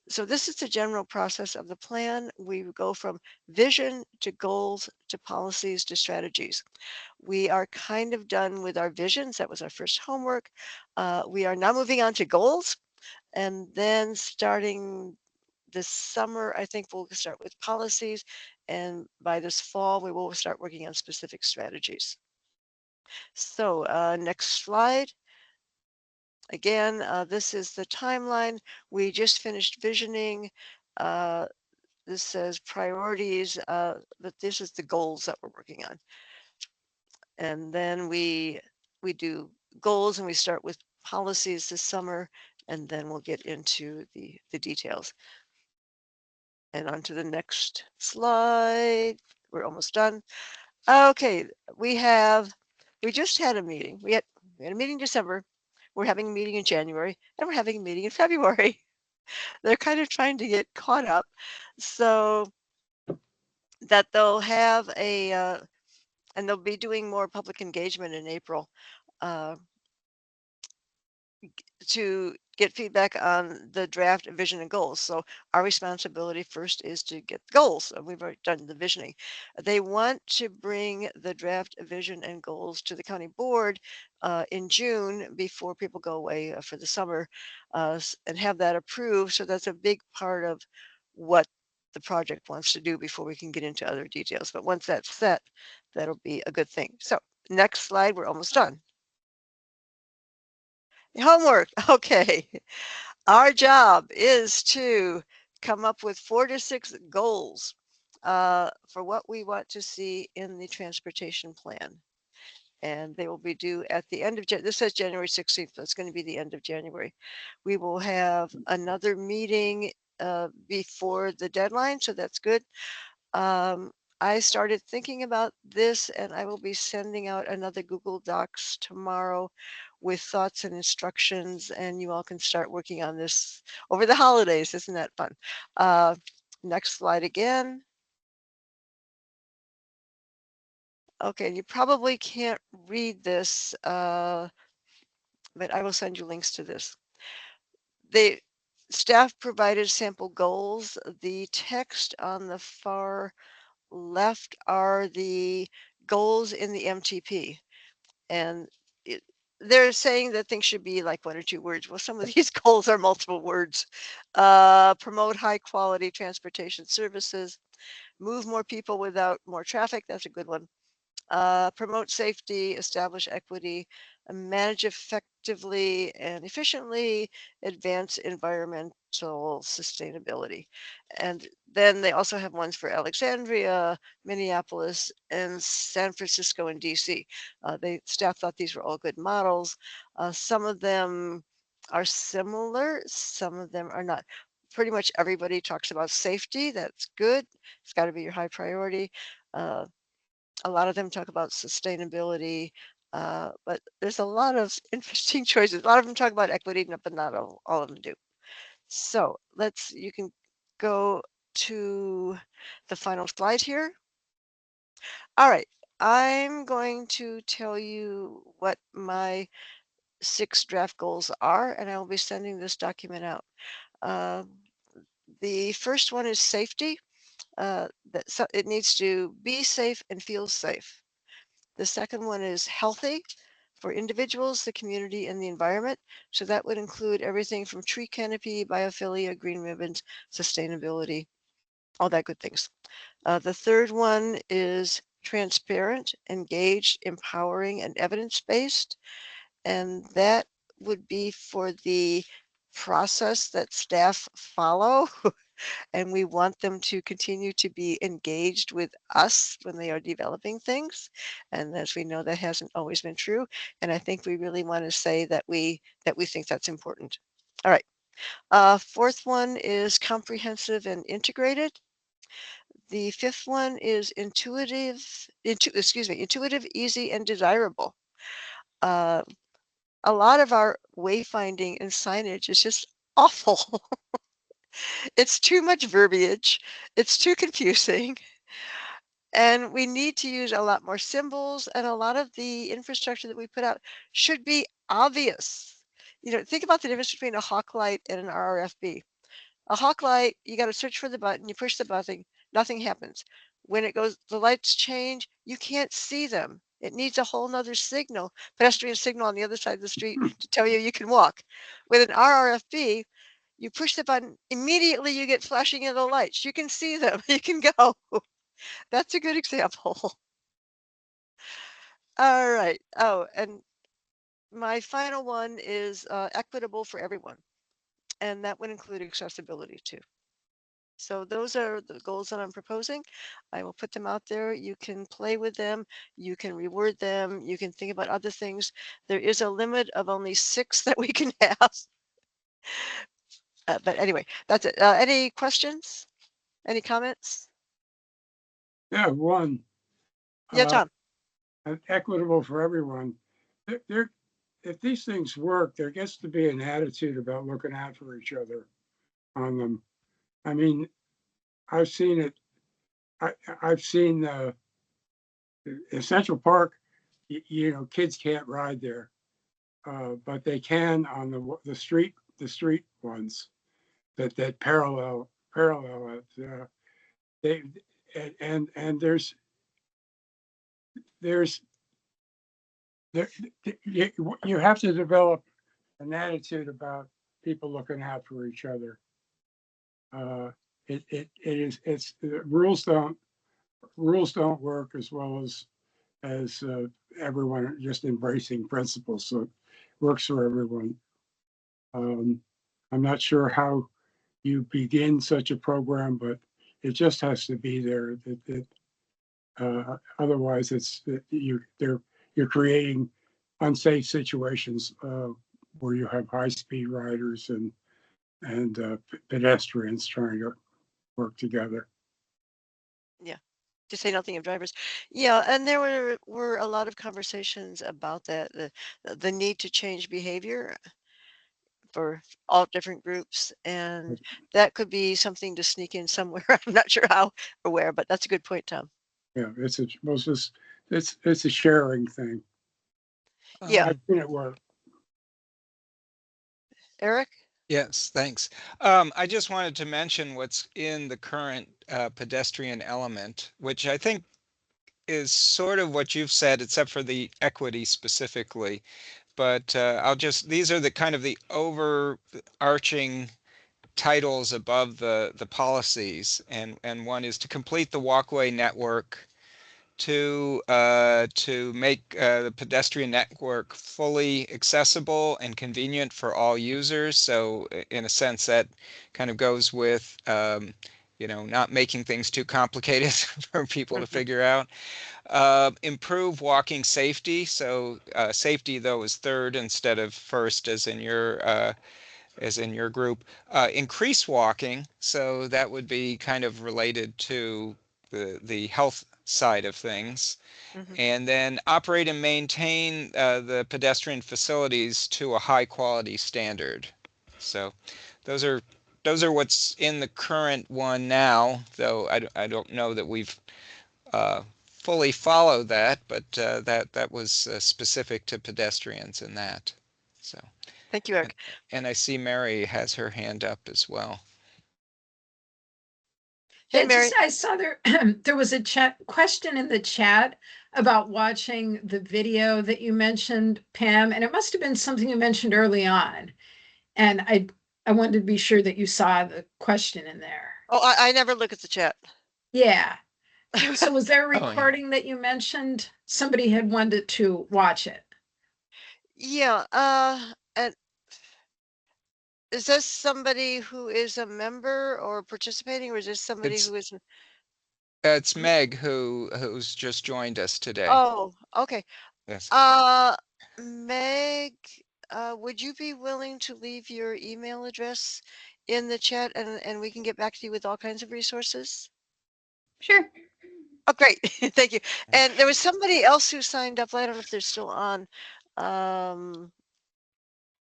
So this is the general process of the plan. We go from vision to goals to policies to strategies. We are kind of done with our visions. That was our first homework. We are now moving on to goals. And then starting this summer, I think we'll start with policies. And by this fall, we will start working on specific strategies. So next slide. Again, this is the timeline. We just finished visioning. This says priorities, but this is the goals that we're working on. And then we do goals and we start with policies this summer, and then we'll get into the details. And on to the next slide. We're almost done. Okay, we just had a meeting. We had a meeting in December. We're having a meeting in January, and we're having a meeting in February. They're kind of trying to get caught up so that they'll have and they'll be doing more public engagement in April. To get feedback on the draft vision and goals. So our responsibility first is to get the goals. And we've already done the visioning. They want to bring the draft vision and goals to the county board in June before people go away for the summer and have that approved. So that's a big part of what the project wants to do before we can get into other details. But once that's set, that'll be a good thing. So next slide, we're almost done. Homework. Okay. Our job is to come up with 4 to 6 goals for what we want to see in the transportation plan. And they will be due at the end of this says January 16th. That's going to be the end of January. We will have another meeting before the deadline, so that's good. I started thinking about this, and I will be sending out another Google Docs tomorrow with thoughts and instructions, and you all can start working on this over the holidays. Isn't that fun? Next slide again. Okay, you probably can't read this, but I will send you links to this. The staff provided sample goals. The text on the far left are the goals in the MTP. And they're saying that things should be like 1 or 2 words. Well, some of these goals are multiple words. Promote high quality transportation services, move more people without more traffic. That's a good one. Promote safety, establish equity, manage effectively and efficiently, advance environmental sustainability. And then they also have ones for Alexandria, Minneapolis, and San Francisco and DC. Staff thought these were all good models. Some of them are similar, some of them are not. Pretty much everybody talks about safety. That's good. It's got to be your high priority. A lot of them talk about sustainability, but there's a lot of interesting choices. A lot of them talk about equity, but not all of them do. So you can go to the final slide here. All right, I'm going to tell you what my 6 draft goals are, and I will be sending this document out. The first one is safety. It needs to be safe and feel safe. The second one is healthy for individuals, the community, and the environment. So that would include everything from tree canopy, biophilia, green ribbons, sustainability, all that good things. The third one is transparent, engaged, empowering, and evidence-based. And that would be for the process that staff follow. And we want them to continue to be engaged with us when they are developing things. And as we know, that hasn't always been true. And I think we really want to say that we think that's important. All right. Fourth one is comprehensive and integrated. The fifth one is intuitive, easy, and desirable. A lot of our wayfinding and signage is just awful. It's too much verbiage. It's too confusing. And we need to use a lot more symbols, and a lot of the infrastructure that we put out should be obvious. Think about the difference between a hawk light and an RRFB. A hawk light, you got to search for the button, you push the button, nothing happens. When it goes, the lights change, you can't see them. It needs a whole nother signal, pedestrian signal on the other side of the street to tell you can walk. With an RRFB, you push the button, immediately you get flashing yellow lights. You can see them, you can go. That's a good example. All right. Oh, and my final one is equitable for everyone. And that would include accessibility too. So those are the goals that I'm proposing. I will put them out there. You can play with them. You can reword them. You can think about other things. There is a limit of only 6 that we can have. But anyway, that's it. Any questions? Any comments? Yeah, one. Yeah, Tom. Equitable for everyone. If these things work, there gets to be an attitude about looking out for each other on them. I mean, I've seen it. I've seen in Central Park. Kids can't ride there, but they can on the street ones that parallel it. They and there's there, you have to develop an attitude about people looking out for each other. It's the rules don't work as well as everyone just embracing principles. So it works for everyone. I'm not sure how you begin such a program, but it just has to be there. Otherwise, you're creating unsafe situations where you have high-speed riders and pedestrians trying to work together. Yeah, to say nothing of drivers. Yeah, and there were a lot of conversations about that, the need to change behavior for all different groups, and that could be something to sneak in somewhere. I'm not sure how or where, but that's a good point, Tom. Yeah, it's a sharing thing. Yeah. I've seen it work. Eric? Yes, thanks. I just wanted to mention what's in the current pedestrian element, which I think is sort of what you've said, except for the equity specifically. But these are the kind of the overarching titles above the policies, and one is to complete the walkway network, to make the pedestrian network fully accessible and convenient for all users. So in a sense that kind of goes with not making things too complicated for people to figure out. Improve walking safety. So safety though is third instead of first as in your group. Increase walking. So that would be kind of related to the health side of things. And then operate and maintain the pedestrian facilities to a high quality standard. So those are what's in the current one now, though I don't know that we've fully followed that, but that was specific to pedestrians in that. So thank you, Eric. And I see Mary has her hand up as well. Hey, Mary. I saw there was a question in the chat about watching the video that you mentioned, Pam, and it must have been something you mentioned early on. And I wanted to be sure that you saw the question in there. Oh, I never look at the chat. Yeah. So was there a recording that you mentioned? Somebody had wanted to watch it. Yeah. And is this somebody who is a member or participating, or is this somebody who is? It's Meg who's just joined us today. Oh, okay. Yes. Meg, would you be willing to leave your email address in the chat, and we can get back to you with all kinds of resources? Sure. Oh, great. Thank you. And there was somebody else who signed up. I don't know if they're still on.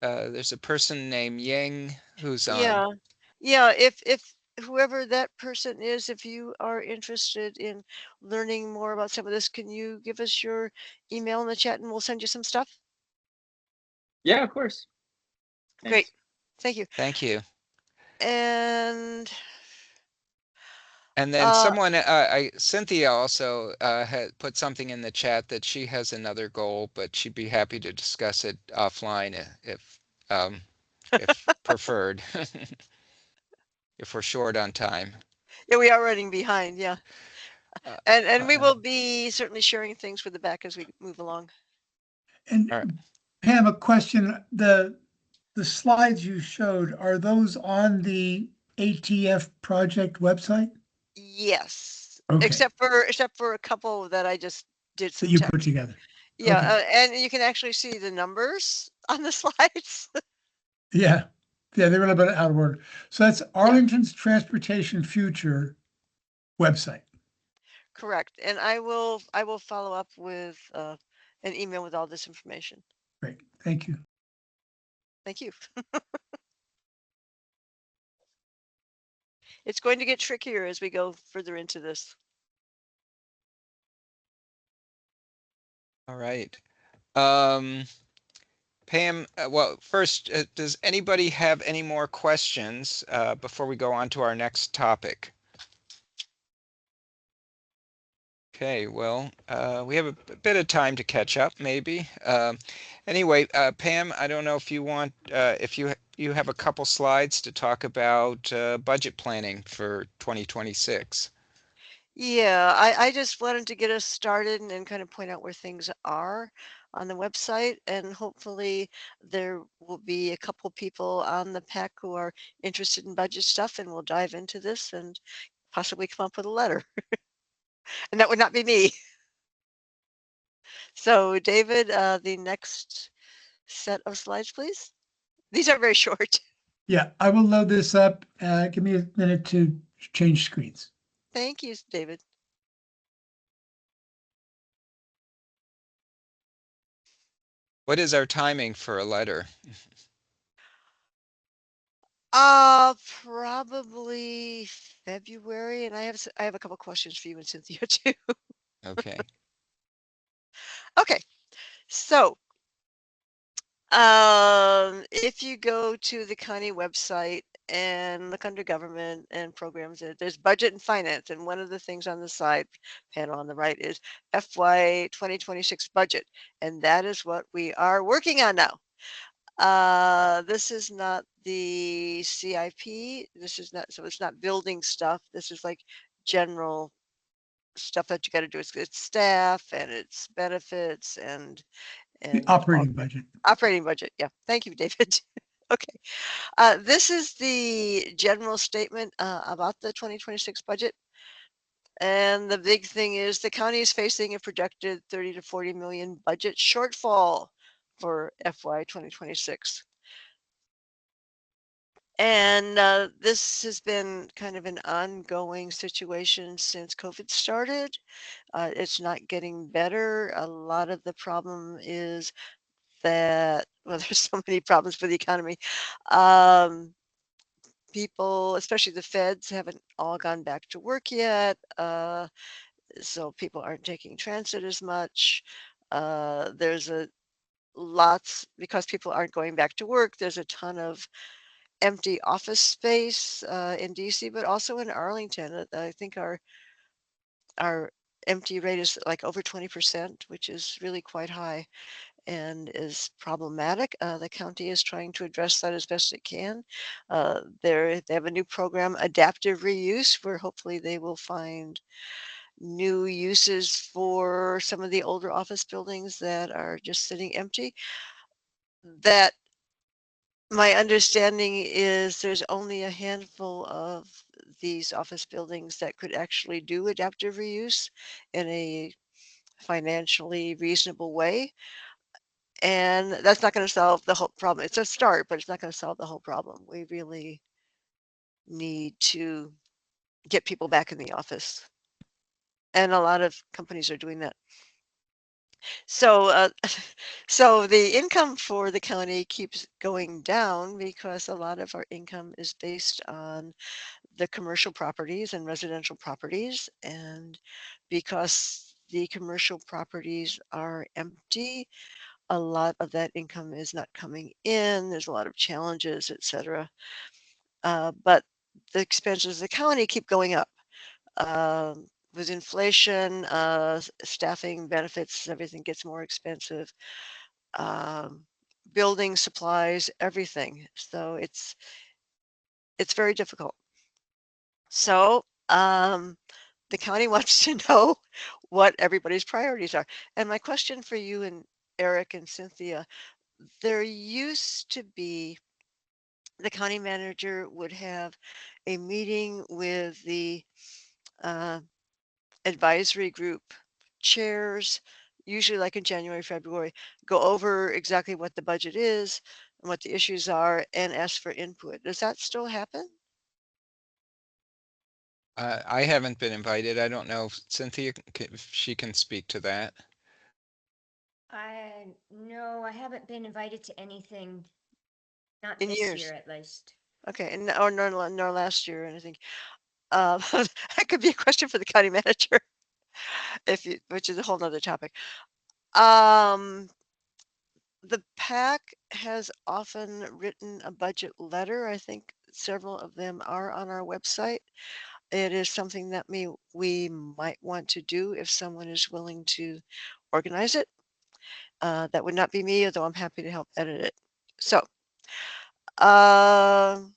There's a person named Yang who's on. Yeah. If whoever that person is, if you are interested in learning more about some of this, can you give us your email in the chat and we'll send you some stuff? Yeah, of course. Great. Thank you. Thank you. And then someone, Cynthia also had put something in the chat that she has another goal, but she'd be happy to discuss it offline if preferred, if we're short on time. Yeah, we are running behind. Yeah. And we will be certainly sharing things with the back as we move along. And Pam, a question, the slides you showed, are those on the ATF project website? Yes. Okay. Except for a couple that I just did some that you text. put together. Yeah, Okay. and you can actually see the numbers on the slides. Yeah, they're a little bit out of order. So that's Arlington's Transportation Future website. Correct. And I will follow up with an email with all this information. Great, thank you. Thank you. It's going to get trickier as we go further into this. All right. Pam, well, first, does anybody have any more questions before we go on to our next topic? Okay, well, we have a bit of time to catch up, maybe. Anyway, Pam, I don't know if you want, if you have a couple slides to talk about budget planning for 2026. Yeah, I just wanted to get us started and kind of point out where things are on the website, and hopefully there will be a couple people on the PAC who are interested in budget stuff, and we'll dive into this and possibly come up with a letter. And that would not be me. So David, the next set of slides, please. These are very short. Yeah, I will load this up. Give me a minute to change screens. Thank you, David. What is our timing for a letter? Probably February, and I have a couple questions for you and Cynthia too. Okay. Okay, so if you go to the county website and look under government and programs, there's budget and finance, and one of the things on the side panel on the right is FY 2026 budget, and that is what we are working on now. This is not the CIP. This is not, so it's not building stuff. This is like general stuff that you got to do. It's staff and it's benefits and The operating budget. operating budget. Yeah. Thank you, David. Okay. This is the general statement about the 2026 budget. And the big thing is the county is facing a projected 30 to 40 million budget shortfall for FY 2026. And this has been kind of an ongoing situation since COVID started. It's not getting better. A lot of the problem is that, well, there's so many problems for the economy. People, especially the feds, haven't all gone back to work yet. So people aren't taking transit as much. There's lots, because people aren't going back to work, there's a ton of empty office space in DC, but also in Arlington. I think our empty rate is like over 20%, which is really quite high and is problematic. The county is trying to address that as best it can. They have a new program, adaptive reuse, where hopefully they will find new uses for some of the older office buildings that are just sitting empty. That my understanding is there's only a handful of these office buildings that could actually do adaptive reuse in a financially reasonable way. And that's not going to solve the whole problem. It's a start, but it's not going to solve the whole problem. We really need to get people back in the office. And a lot of companies are doing that. So, so the income for the county keeps going down because a lot of our income is based on the commercial properties and residential properties. And because the commercial properties are empty, a lot of that income is not coming in. There's a lot of challenges, et cetera. But the expenses of the county keep going up. With inflation, staffing, benefits, everything gets more expensive. Building supplies, everything. So it's very difficult. So the county wants to know what everybody's priorities are. And my question for you and Eric and Cynthia, there used to be the county manager would have a meeting with the advisory group chairs, usually like in January, February, go over exactly what the budget is and what the issues are and ask for input. Does that still happen? I haven't been invited. I don't know if Cynthia, if she can speak to that. No, I haven't been invited to anything, not In this years. year at least. Okay, and or nor last year or anything. That could be a question for the county manager, if you, which is a whole nother topic. The PAC has often written a budget letter. I think several of them are on our website. It is something that we might want to do if someone is willing to organize it. That would not be me, although I'm happy to help edit it. So, on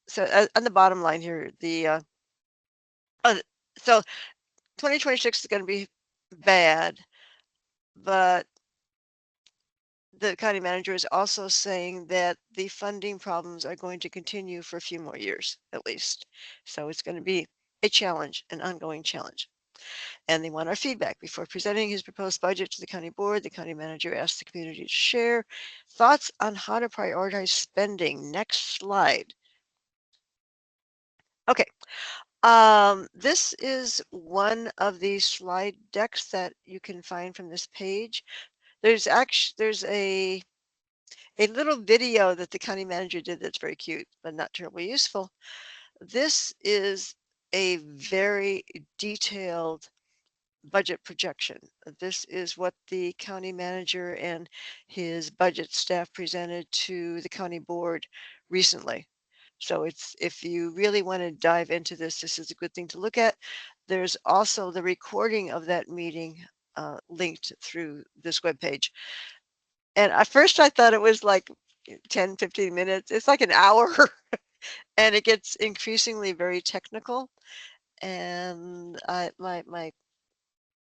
the bottom line here, so 2026 is going to be bad, but the county manager is also saying that the funding problems are going to continue for a few more years at least. So it's going to be a challenge, an ongoing challenge. And they want our feedback. Before presenting his proposed budget to the county board, the county manager asked the community to share thoughts on how to prioritize spending. Next slide. Okay. This is one of the slide decks that you can find from this page. There's a little video that the county manager did that's very cute, but not terribly useful. This is a very detailed budget projection. This is what the county manager and his budget staff presented to the county board recently. So it's, if you really want to dive into this, this is a good thing to look at. There's also the recording of that meeting linked through this webpage. And at first I thought it was like 10, 15 minutes. It's like an hour and it gets increasingly very technical. And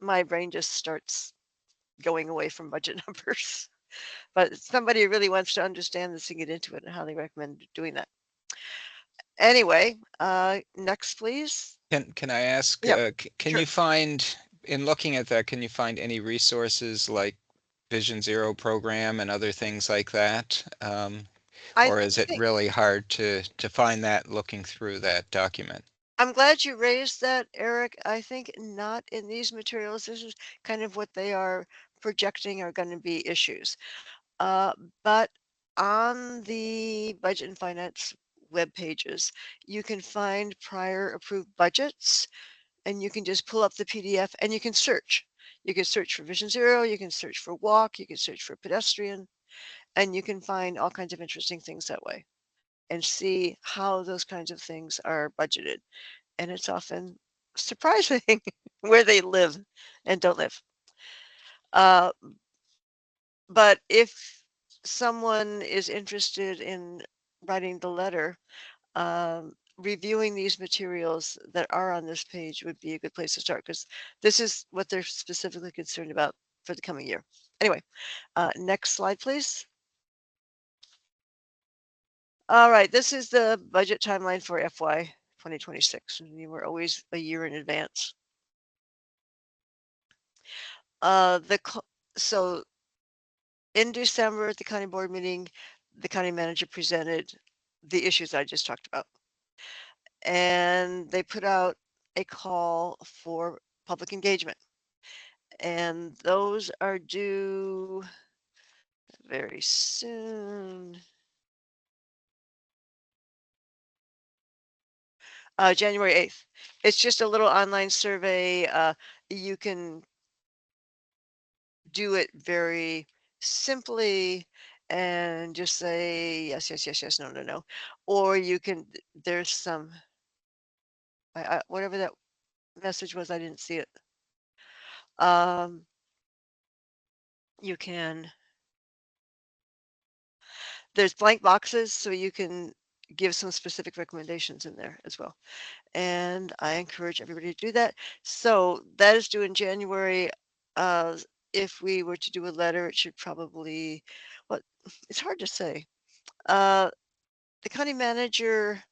my brain just starts going away from budget numbers. But somebody who really wants to understand this and get into it, and highly recommend doing that. Anyway, next, please. Can I ask, Yep, can sure. you find, in looking at that, can you find any resources like Vision Zero program and other things like that? Or is it really hard to find that looking through that document? I'm glad you raised that, Eric. I think not in these materials. This is kind of what they are projecting are going to be issues. But on the budget and finance web pages, you can find prior approved budgets, and you can just pull up the PDF and you can search. You can search for Vision Zero, you can search for Walk, you can search for Pedestrian, and you can find all kinds of interesting things that way and see how those kinds of things are budgeted. And it's often surprising where they live and don't live. But if someone is interested in writing the letter, reviewing these materials that are on this page would be a good place to start, because this is what they're specifically concerned about for the coming year. Anyway, next slide, please. All right, this is the budget timeline for FY 2026. And we're always a year in advance. So in December at the county board meeting, the county manager presented the issues I just talked about. And they put out a call for public engagement. And those are due very soon. January 8th. It's just a little online survey. You can do it very simply and just say yes, yes, yes, yes, no, no, no. Or you can, there's some, whatever that message was, I didn't see it. You can, there's blank boxes, so you can give some specific recommendations in there as well. And I encourage everybody to do that. So that is due in January. If we were to do a letter, it should probably, well, it's hard to say. The county manager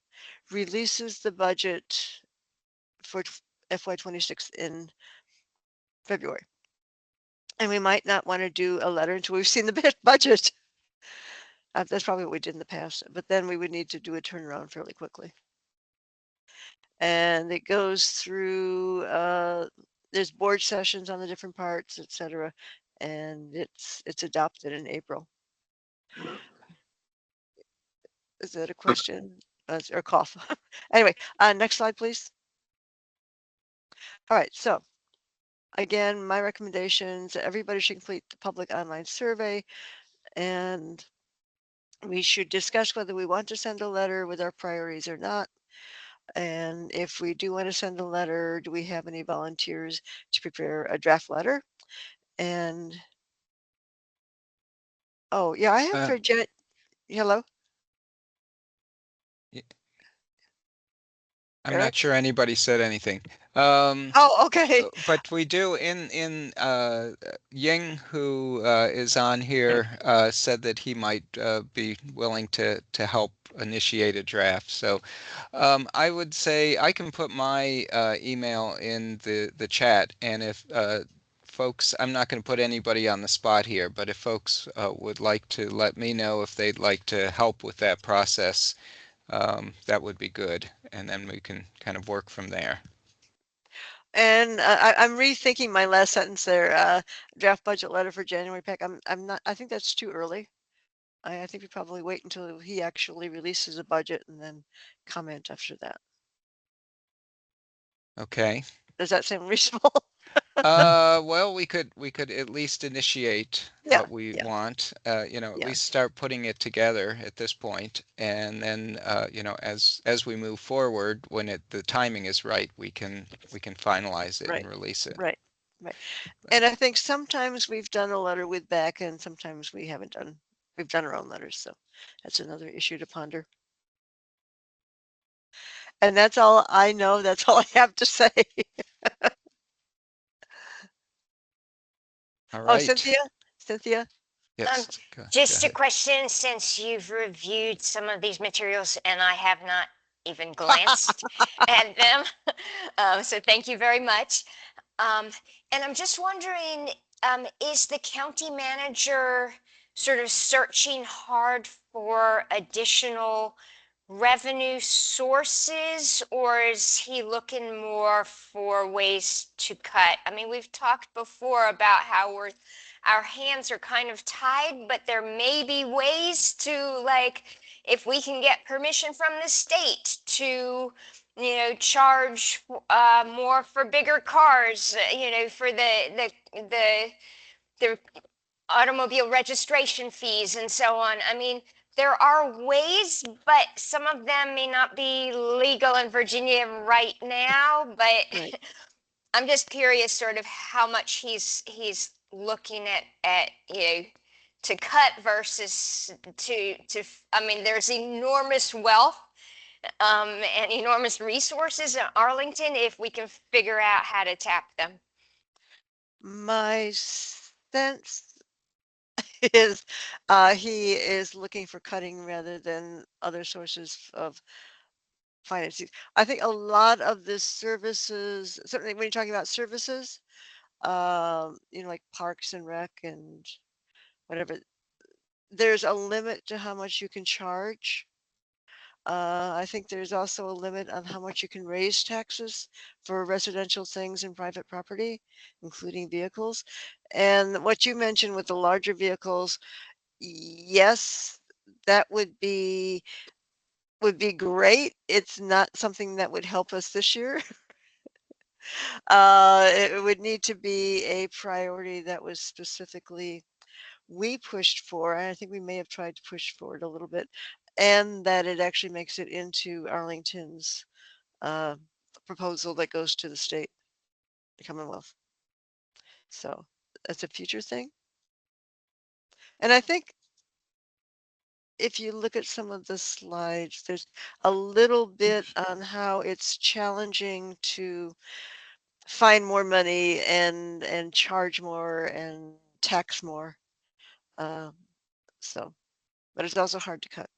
releases the budget for FY26 in February. And we might not want to do a letter until we've seen the budget. That's probably what we did in the past, but then we would need to do a turnaround fairly quickly. and it goes through, there's board sessions on the different parts, etc. And it's adopted in April. Is that a question? Or cough? Anyway, next slide, please. All right, so again, my recommendations, everybody should complete the public online survey, and we should discuss whether we want to send a letter with our priorities or not. And if we do want to send a letter, do we have any volunteers to prepare a draft letter? And oh yeah, I have for Jen. Hello, I'm Eric? not sure anybody said anything. Oh, okay. But we do in Ying, who is on here, said that he might be willing to help initiate a draft. So I would say I can put my email in the chat, and if folks, I'm not going to put anybody on the spot here, but if folks would like to let me know if they'd like to help with that process, that would be good, and then we can kind of work from there. And I'm rethinking my last sentence there. Draft budget letter for January PAC. I'm not. I think that's too early. I think we probably wait until he actually releases a budget and then comment after that. Okay. Does that sound reasonable? Well, we could at least initiate Yeah, what we yeah. want, you know, at Yeah. least start putting it together at this point, and then you know, as we move forward, when the timing is right, we can finalize it Right. and release it. Right. And I think sometimes we've done a letter with back, and sometimes we haven't done. We've done our own letters, so that's another issue to ponder. And that's all I know. That's all I have to say. All Oh, right. Cynthia. Yes. Just go a ahead. question, since you've reviewed some of these materials and I have not even glanced at them. So thank you very much. And I'm just wondering, is the county manager sort of searching hard for additional revenue sources, or is he looking more for ways to cut? I mean, we've talked before about how our hands are kind of tied, but there may be ways to, like, if we can get permission from the state to, you know, charge more for bigger cars, you know, for the automobile registration fees and so on. I mean, there are ways, but some of them may not be legal in Virginia right now. But Right. I'm just curious, sort of, how much he's looking at you know, to cut versus to. I mean, there's enormous wealth and enormous resources in Arlington if we can figure out how to tap them. My sense is he is looking for cutting rather than other sources of financing. I think a lot of the services, certainly when you're talking about services, you know, like parks and rec and whatever, there's a limit to how much you can charge. I think there's also a limit on how much you can raise taxes for residential things and private property, including vehicles. And what you mentioned with the larger vehicles, yes, that would be great. It's not something that would help us this year. It would need to be a priority that was specifically we pushed for, and I think we may have tried to push for it a little bit, and that it actually makes it into Arlington's proposal that goes to the state, the Commonwealth. So that's a future thing. And I think if you look at some of the slides, there's a little bit on how it's challenging to find more money and charge more and tax more. So, but it's also hard to cut.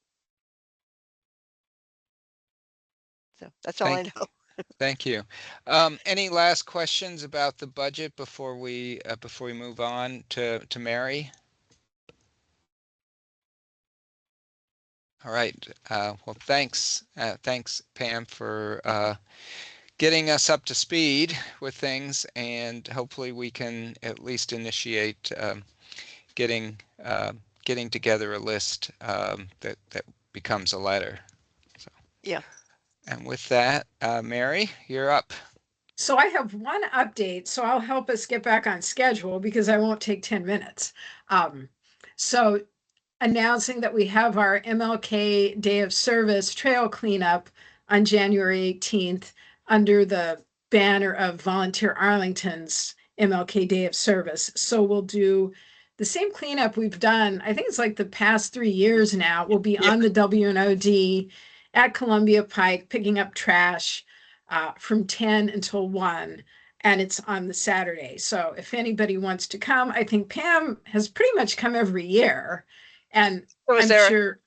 So that's all I know. Thank you. Any last questions about the budget before we move on to Mary? All right. Well, thanks. Thanks, Pam, for getting us up to speed with things, and hopefully we can at least initiate getting together a list that becomes a letter. So, Yeah. and with that, Mary, you're up. So I have one update, so I'll help us get back on schedule because I won't take 10 minutes. So announcing that we have our MLK Day of Service trail cleanup on January 18th under the banner of Volunteer Arlington's MLK Day of Service. So we'll do the same cleanup we've done. I think it's like the past 3 years now. We'll be on the WNOD at Columbia Pike picking up trash from 10 until 1. And it's on the Saturday. So if anybody wants to come, I think Pam has pretty much come every year. And I'm sure,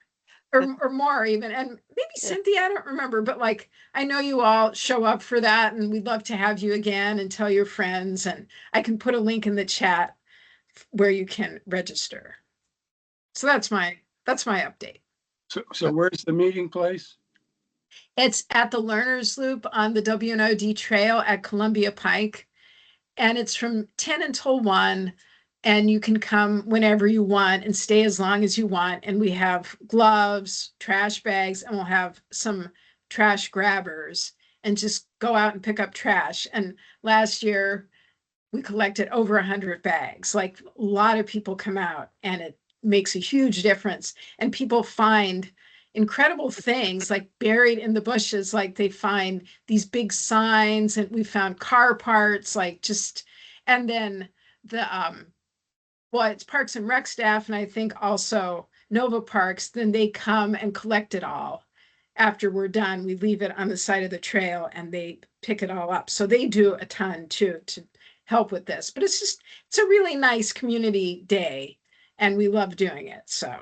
or more even, and maybe Cynthia, I don't remember, but like, I know you all show up for that, and we'd love to have you again and tell your friends, and I can put a link in the chat where you can register. So that's my update. So where's the meeting place? It's at the Learner's Loop on the WNOD Trail at Columbia Pike, and it's from 10 until 1. And you can come whenever you want and stay as long as you want. And we have gloves, trash bags, and we'll have some trash grabbers and just go out and pick up trash. And last year we collected over 100 bags. Like, a lot of people come out and it makes a huge difference. And people find incredible things like buried in the bushes. Like, they find these big signs, and we found car parts, like just, and then the, well, it's Parks and Rec staff, and I think also Nova Parks, then they come and collect it all. After we're done, we leave it on the side of the trail and they pick it all up. So they do a ton too to help with this. But it's a really nice community day, and we love doing it. So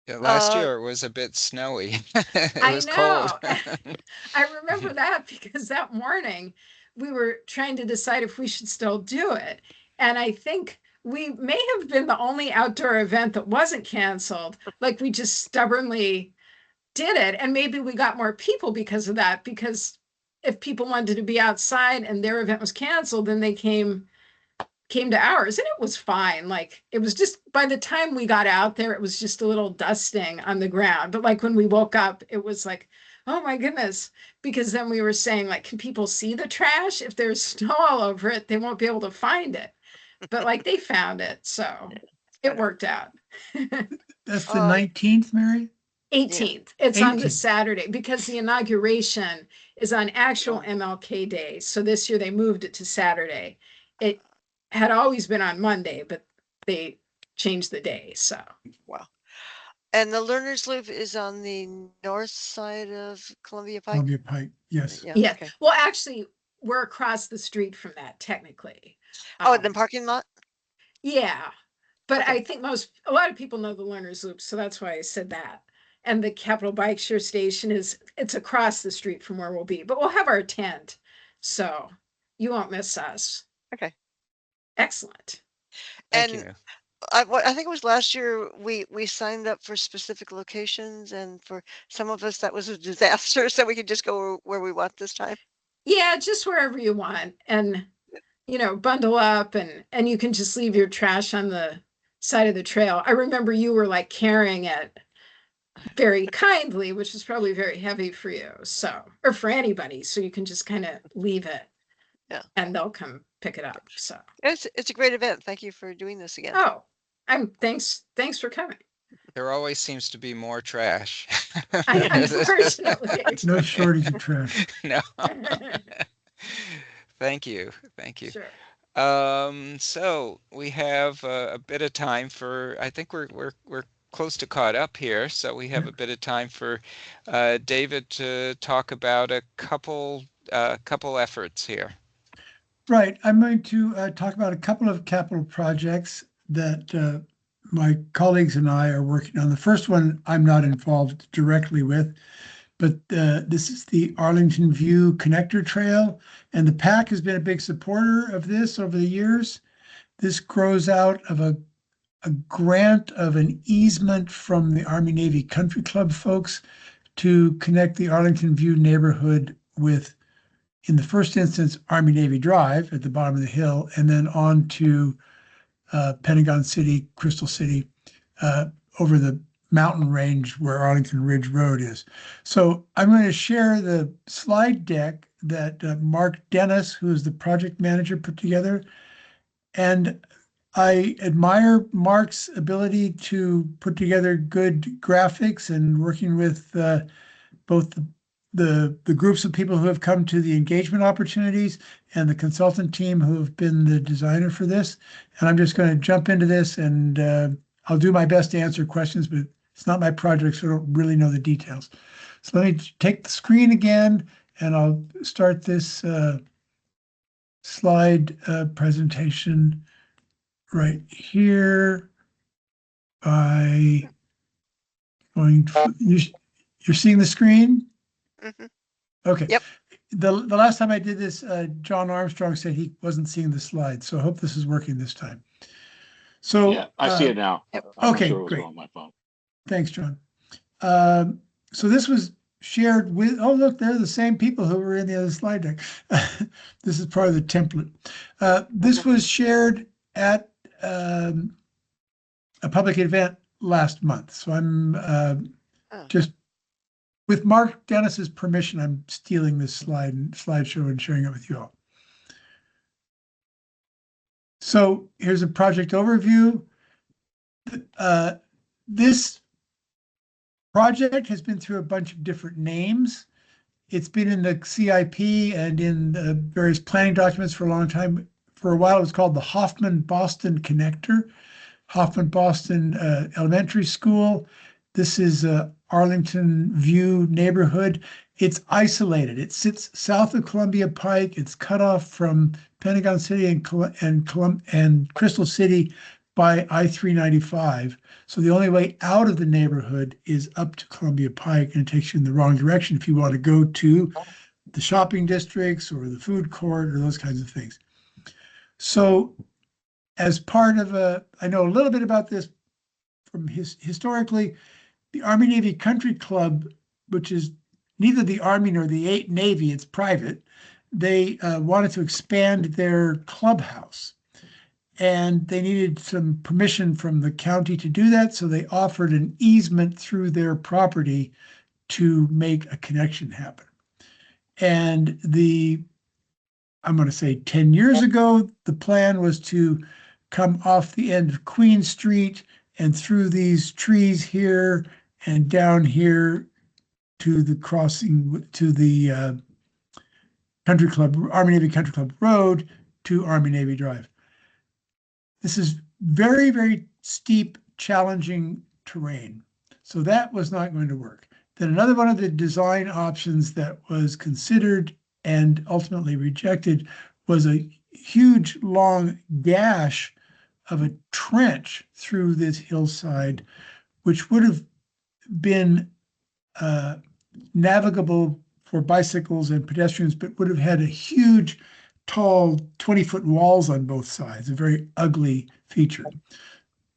yeah, last year it was a bit snowy. It was cold. I remember that because that morning we were trying to decide if we should still do it. And I think we may have been the only outdoor event that wasn't canceled. Like, we just stubbornly did it. And maybe we got more people because of that, because if people wanted to be outside and their event was canceled, then they came to ours, and it was fine. Like, it was just, by the time we got out there, it was just a little dusting on the ground. But like, when we woke up, it was like, oh my goodness, because then we were saying, like, can people see the trash? If there's snow all over it, they won't be able to find it. But like, they found it, so it worked out. That's the 19th, Mary? 18th. It's on the 18th. Saturday, because the inauguration is on actual MLK Day. So this year they moved it to Saturday. It had always been on Monday, but they changed the day. So wow. And the Learner's Loop is on the north side of Columbia Pike? Columbia Pike, yes. Yeah. Okay. Well, actually, we're across the street from that, technically. Oh, in the parking lot? Yeah. But Okay. I think a lot of people know the Learner's Loop, so that's why I said that. And the Capitol Bike Share Station it's across the street from where we'll be, but we'll have our tent, so you won't miss us. Okay. Excellent. Thank And you. I think it was last year we signed up for specific locations, and for some of us that was a disaster, so we could just go where we want this time. Yeah, just wherever you want, and bundle up, and you can just leave your trash on the side of the trail. I remember you were like carrying it very kindly, which is probably very heavy for you, or for anybody, so you can just kind of leave it. Yeah. And they'll come pick it up. So it's a great event. Thank you for doing this again. Oh, thanks for coming. There always seems to be more trash. Unfortunately. No shortage of trash. No. Thank you. Sure. So we have a bit of time for, I think we're close to caught up here. So we have a bit of time for David to talk about a couple efforts here. Right. I'm going to talk about a couple of capital projects that my colleagues and I are working on. The first one I'm not involved directly with, but this is the Arlington View Connector Trail, and the PAC has been a big supporter of this over the years. This grows out of a a grant of an easement from the Army Navy Country Club folks to connect the Arlington View neighborhood with, in the first instance, Army Navy Drive at the bottom of the hill, and then on to Pentagon City, Crystal City, over the mountain range where Arlington Ridge Road is. So I'm going to share the slide deck that Mark Dennis, who is the project manager, put together. And I admire Mark's ability to put together good graphics and working with both the groups of people who have come to the engagement opportunities and the consultant team who have been the designer for this. And I'm just going to jump into this, and I'll do my best to answer questions, but it's not my project, so I don't really know the details. So let me take the screen again, and I'll start this slide presentation right here by going to, you're seeing the screen? Mhm. Okay. Yep. The last time I did this, John Armstrong said he wasn't seeing the slide, so I hope this is working this time. So Yeah, I see it now. Yep. I'm not Okay, sure what was great. wrong with my phone. Thanks, John. So this was shared with, oh, look, they're the same people who were in the other slide deck. This is part of the template. This was shared at a public event last month. So I'm just, with Mark Dennis's permission, I'm stealing this slideshow and sharing it with you all. So here's a project overview. This project has been through a bunch of different names. It's been in the CIP and in the various planning documents for a long time. For a while, it was called the Hoffman-Boston Connector, Hoffman-Boston Elementary School. This is Arlington View neighborhood. It's isolated. It sits south of Columbia Pike. It's cut off from Pentagon City and Crystal City by I-395. So the only way out of the neighborhood is up to Columbia Pike, and it takes you in the wrong direction if you want to go to the shopping districts or the food court or those kinds of things. So as part of I know a little bit about this from historically, the Army Navy Country Club, which is neither the Army nor the Navy, it's private, they wanted to expand their clubhouse. And they needed some permission from the county to do that, so they offered an easement through their property to make a connection happen. And I'm going to say 10 years ago, the plan was to come off the end of Queen Street and through these trees here and down here to the crossing to the Country Club, Army Navy Country Club Road to Army Navy Drive. This is very, very steep, challenging terrain. So that was not going to work. Then another one of the design options that was considered and ultimately rejected was a huge, long gash of a trench through this hillside, which would have been navigable for bicycles and pedestrians, but would have had a huge, tall 20-foot walls on both sides, a very ugly feature.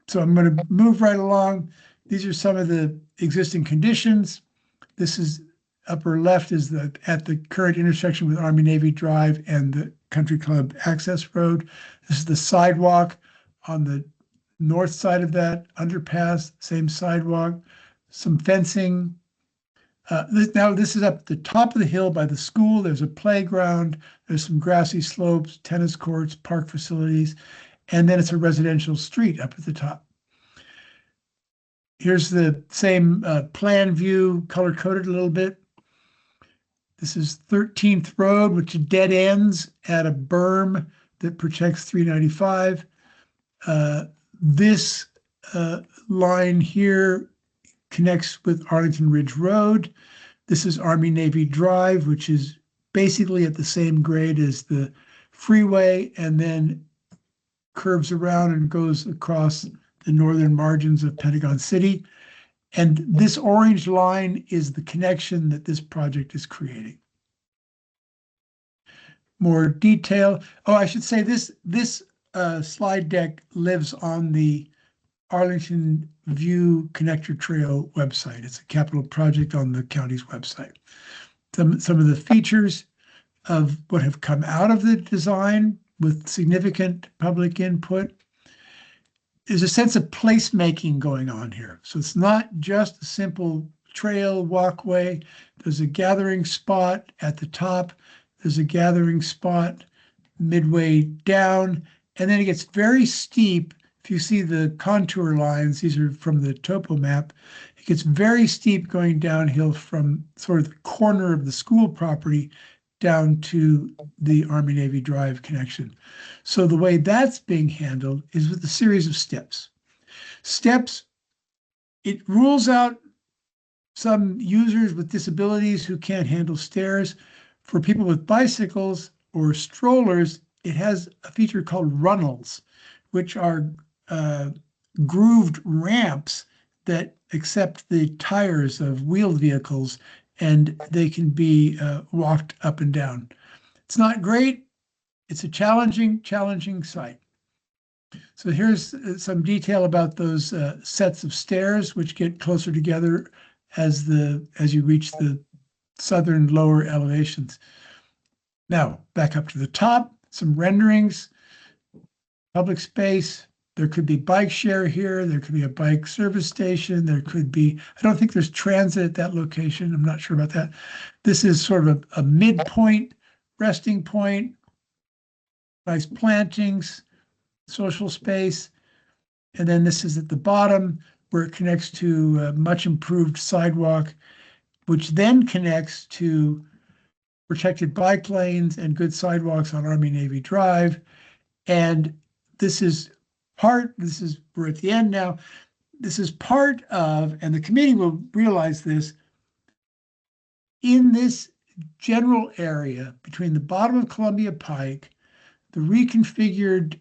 So I'm going to move right along. These are some of the existing conditions. This is upper left is at the current intersection with Army Navy Drive and the Country Club access road. This is the sidewalk on the north side of that underpass, same sidewalk, some fencing. Now this is up at the top of the hill by the school. There's a playground. There's some grassy slopes, tennis courts, park facilities, and then it's a residential street up at the top. Here's the same plan view, color-coded a little bit. This is 13th Road, which dead ends at a berm that protects 395. This line here connects with Arlington Ridge Road. This is Army Navy Drive, which is basically at the same grade as the freeway, and then curves around and goes across the northern margins of Pentagon City. And this orange line is the connection that this project is creating. More detail. Oh, I should say this slide deck lives on the Arlington View Connector Trail website. It's a capital project on the county's website. Some of the features of what have come out of the design with significant public input is a sense of placemaking going on here. So it's not just a simple trail walkway. There's a gathering spot at the top. There's a gathering spot midway down, and then it gets very steep. If you see the contour lines, these are from the topo map, it gets very steep going downhill from sort of the corner of the school property down to the Army Navy Drive connection. So the way that's being handled is with a series of steps. Steps, it rules out some users with disabilities who can't handle stairs. For people with bicycles or strollers, it has a feature called runnels, which are grooved ramps that accept the tires of wheeled vehicles, and they can be walked up and down. It's not great. It's a challenging site. So here's some detail about those sets of stairs, which get closer together as you reach the southern lower elevations. Now, back up to the top, some renderings, public space. There could be bike share here. There could be a bike service station. There could be, I don't think there's transit at that location. I'm not sure about that. This is sort of a midpoint, resting point, nice plantings, social space. And then this is at the bottom where it connects to a much improved sidewalk, which then connects to protected bike lanes and good sidewalks on Army Navy Drive. And we're at the end now. This is part of, and the committee will realize this, in this general area between the bottom of Columbia Pike, the reconfigured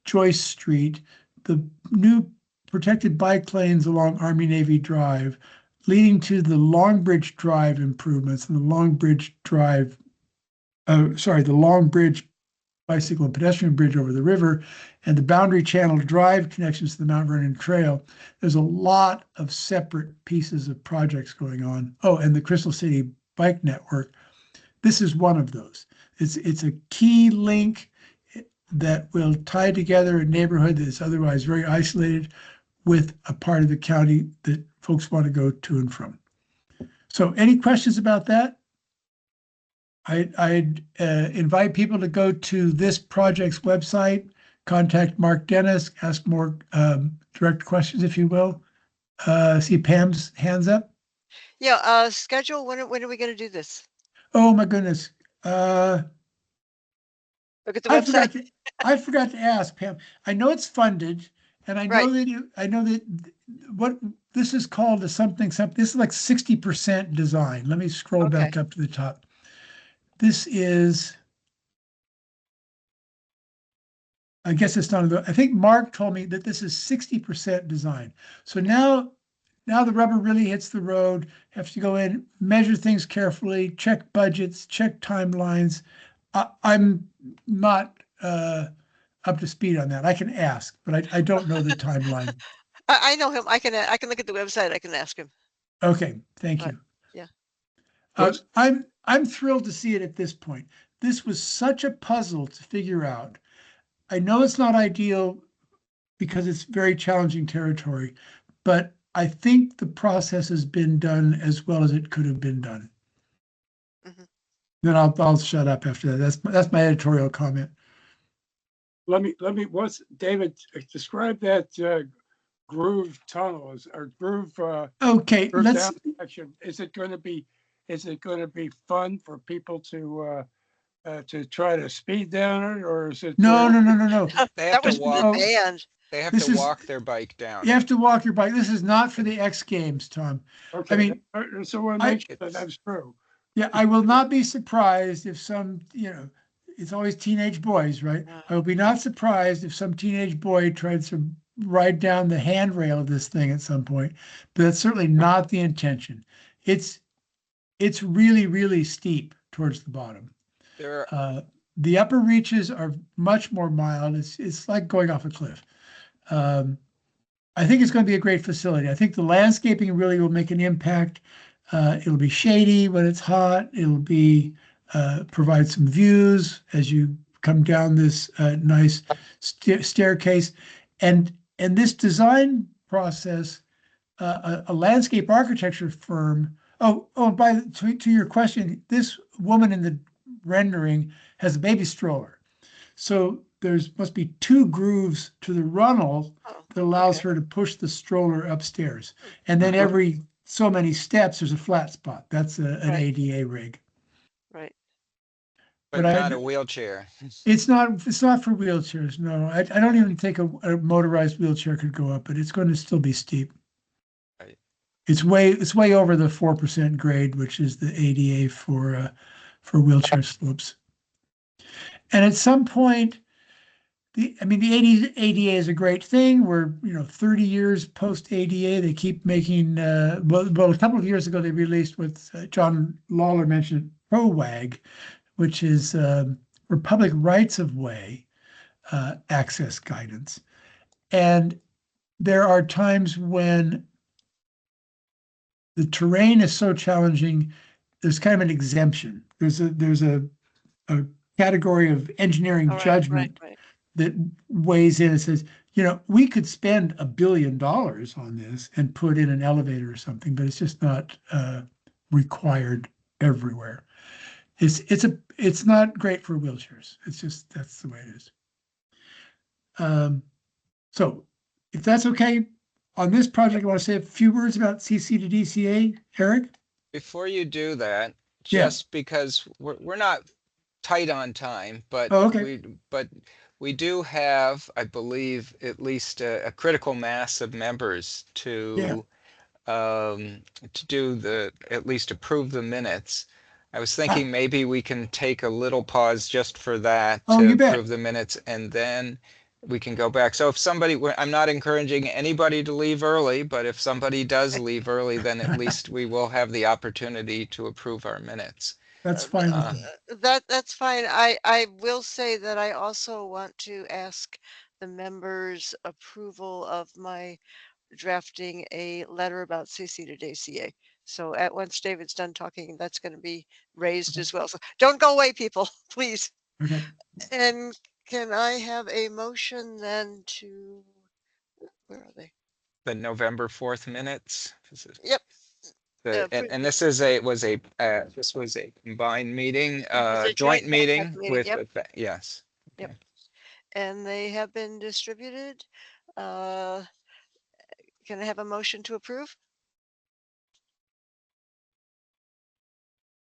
Joyce Street, the new protected bike lanes along Army Navy Drive, leading to the Long Bridge Drive improvements and the Long Bridge bicycle and pedestrian bridge over the river, and the Boundary Channel Drive connections to the Mount Vernon Trail. There's a lot of separate pieces of projects going on. Oh, and the Crystal City Bike Network. This is one of those. It's a key link that will tie together a neighborhood that is otherwise very isolated with a part of the county that folks want to go to and from. So any questions about that? I'd invite people to go to this project's website, contact Mark Dennis, ask more direct questions, if you will. See Pam's hands up. Yeah, schedule, when are we going to do this? Oh my goodness. Look at the website. I forgot to ask Pam. I know it's funded, and I know that what this is called is something. This is like 60% design. Let me scroll back up to the top. This is, I guess it's not, I think Mark told me that this is 60% design. So now the rubber really hits the road. Have to go in, measure things carefully, check budgets, check timelines. I'm not up to speed on that. I can ask, but I don't know the timeline. I know him. I can look at the website. I can ask him. Okay, thank you. Yeah. I'm thrilled to see it at this point. This was such a puzzle to figure out. I know it's not ideal because it's very challenging territory, but I think the process has been done as well as it could have been done. Mm-hmm. Then I'll shut up after that. That's my editorial comment. Let me. David, describe that groove tunnels or groove. Okay, groove let's. Down section. Is it going to be fun for people to try to speed down it, or is it? No. They have to walk. They have to walk their bike down. You have to walk your bike. This is not for the X Games, Tom. Okay. I mean, so we'll make sure that's true. Yeah, I will not be surprised if some, it's always teenage boys, right? I will be not surprised if some teenage boy tries to ride down the handrail of this thing at some point, but that's certainly not the intention. It's really, really steep towards the bottom. The upper reaches are much more mild. It's like going off a cliff. I think it's going to be a great facility. I think the landscaping really will make an impact. It'll be shady when it's hot. It'll be provide some views as you come down this nice staircase, and this design process, a landscape architecture firm. To your question, this woman in the rendering has a baby stroller. So there's must be 2 grooves to the runnel Oh, that allows okay. her to push the stroller upstairs. And then every so many steps, there's a flat spot. That's an Right. ADA rig. Right. But But not a wheelchair. it's not for wheelchairs. No, I don't even think a motorized wheelchair could go up, but it's going to still be steep. Right. It's way over the 4% grade, which is the ADA for wheelchair slopes. And at some point, the ADA is a great thing. We're 30 years post ADA. They keep making well, a couple of years ago they released what John Lawler mentioned, ProWAG, which is for public rights of way access guidance. And there are times when the terrain is so challenging, there's kind of an exemption. There's a category of engineering All right. judgment Right. that weighs in and says, we could spend $1 billion on this and put in an elevator or something, but it's just not required everywhere. It's not great for wheelchairs. It's just, that's the way it is. So if that's okay, on this project, I want to say a few words about CC to DCA, Eric. Before you do that, Yeah. just because we're not tight on time, but Oh, okay. we do have, I believe, at least a critical mass of members to do at least approve the minutes. I was thinking maybe we can take a little pause just for that Oh, to you bet. approve the minutes, and then we can go back. So if somebody, I'm not encouraging anybody to leave early, but if somebody does leave early, then at least we will have the opportunity to approve our minutes. That's fine with me. That's fine. I will say that I also want to ask the members' approval of my drafting a letter about CC to DCA. So once David's done talking, that's going to be raised as well. So don't go away, people, please. Okay. And can I have a motion then to, where are they? The November 4th minutes. Yep. And this was a combined meeting, a joint meeting PAC meeting, with, yep. yes. Yep. And they have been distributed. Can I have a motion to approve?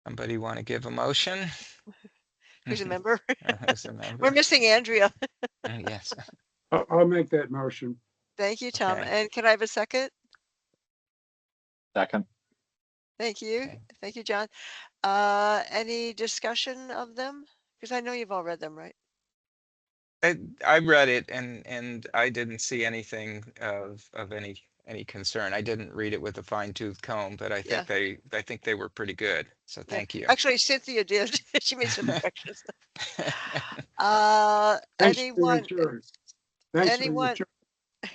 Somebody want to give a motion? Who's a member? Who's a member? We're missing Andrea. Yes. I'll make that motion. Thank you, Tom. Okay. And can I have a second? Second. Thank you. Okay. Thank you, John. Any discussion of them? Because I know you've all read them, right? I read it and I didn't see anything of any concern. I didn't read it with a fine tooth comb, but I think they were pretty good. So Yeah. thank you. Actually, Cynthia did. She made some corrections. Thanks for Anyone? insurance. Thanks for Anyone?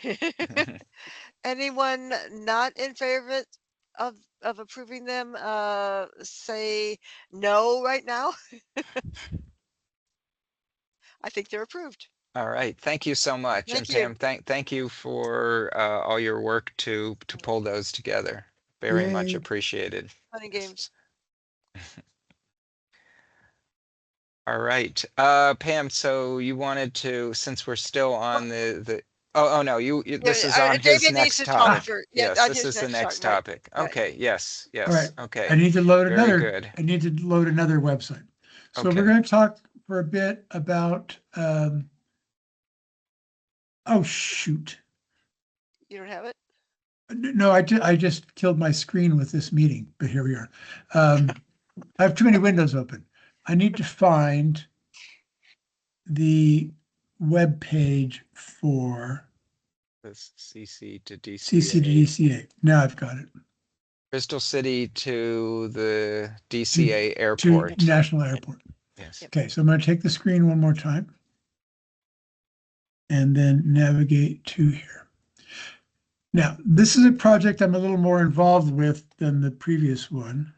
insurance. Anyone not in favor of approving them? Say no right now. I think they're approved. All right. Thank you so much. Thank And you. Pam, thank you for all your work to pull those together. Very much Yay. appreciated. Fun and games. All right. Pam, so you wanted to, since we're still on oh no, this is on his David needs next to talk topic. for- Yes, on this his is the next right, topic. right. Okay, yes, All right. okay. I need to load Very another. good. I need to load another website. So Okay. we're going to talk for a bit about. Oh shoot! You don't have it? No, I just killed my screen with this meeting, but here we are. I have too many windows open. I need to find the web page for This CC to DCA. CC to DCA. Now I've got it. Crystal City to the DCA To airport. National Airport. Yes. Okay, so I'm going to take the screen one more time and then navigate to here. Now, this is a project I'm a little more involved with than the previous one.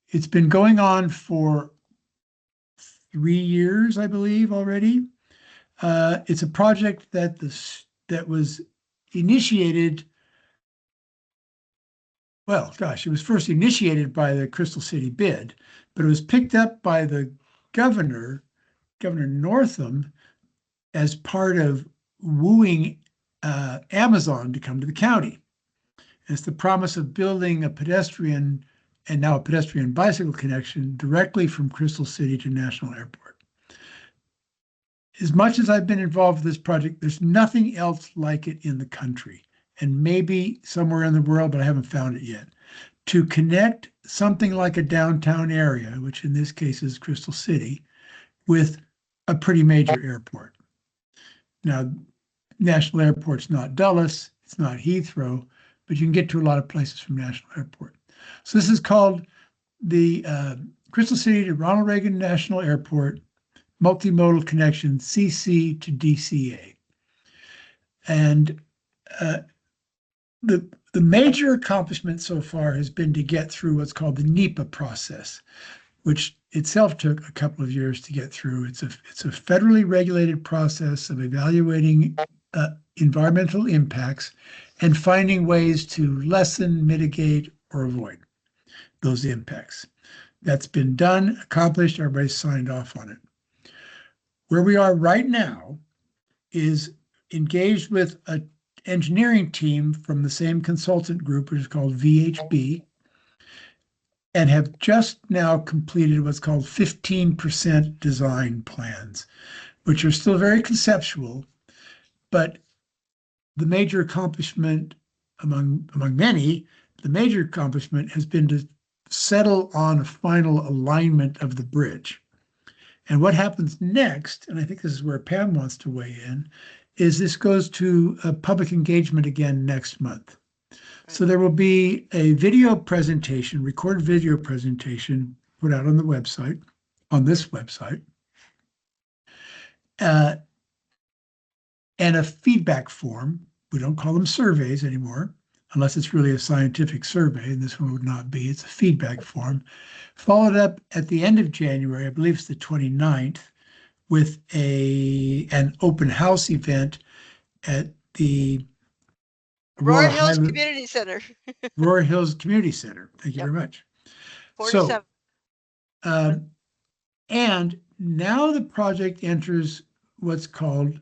It's been going on for 3 years, I believe, already. It's a project that was initiated. Well, gosh, it was first initiated by the Crystal City bid, but it was picked up by the Governor Northam, as part of wooing Amazon to come to the county. It's the promise of building a pedestrian and now a pedestrian bicycle connection directly from Crystal City to National Airport. As much as I've been involved with this project, there's nothing else like it in the country, and maybe somewhere in the world, but I haven't found it yet. To connect something like a downtown area, which in this case is Crystal City, with a pretty major airport. Now, National Airport's not Dulles, it's not Heathrow, but you can get to a lot of places from National Airport. So this is called the Crystal City to Ronald Reagan National Airport Multimodal Connection, CC to DCA. And the major accomplishment so far has been to get through what's called the NEPA process, which itself took a couple of years to get through. It's a federally regulated process of evaluating environmental impacts and finding ways to lessen, mitigate, or avoid those impacts. That's been done, accomplished, everybody's signed off on it. Where we are right now is engaged with an engineering team from the same consultant group, which is called VHB, and have just now completed what's called 15% design plans, which are still very conceptual, but the major accomplishment among many, the major accomplishment has been to settle on a final alignment of the bridge. And what happens next, and I think this is where Pam wants to weigh in, is this goes to a public engagement again next month. So there will be a video presentation, recorded video presentation put out on the website, on this website, and a feedback form. We don't call them surveys anymore, unless it's really a scientific survey, and this one would not be. It's a feedback form. Followed up at the end of January, I believe it's the 29th, with an open house event at the Aurora Hills Community Center. Aurora Hills Community Center. Thank you very much. 47. So, and now the project enters what's called,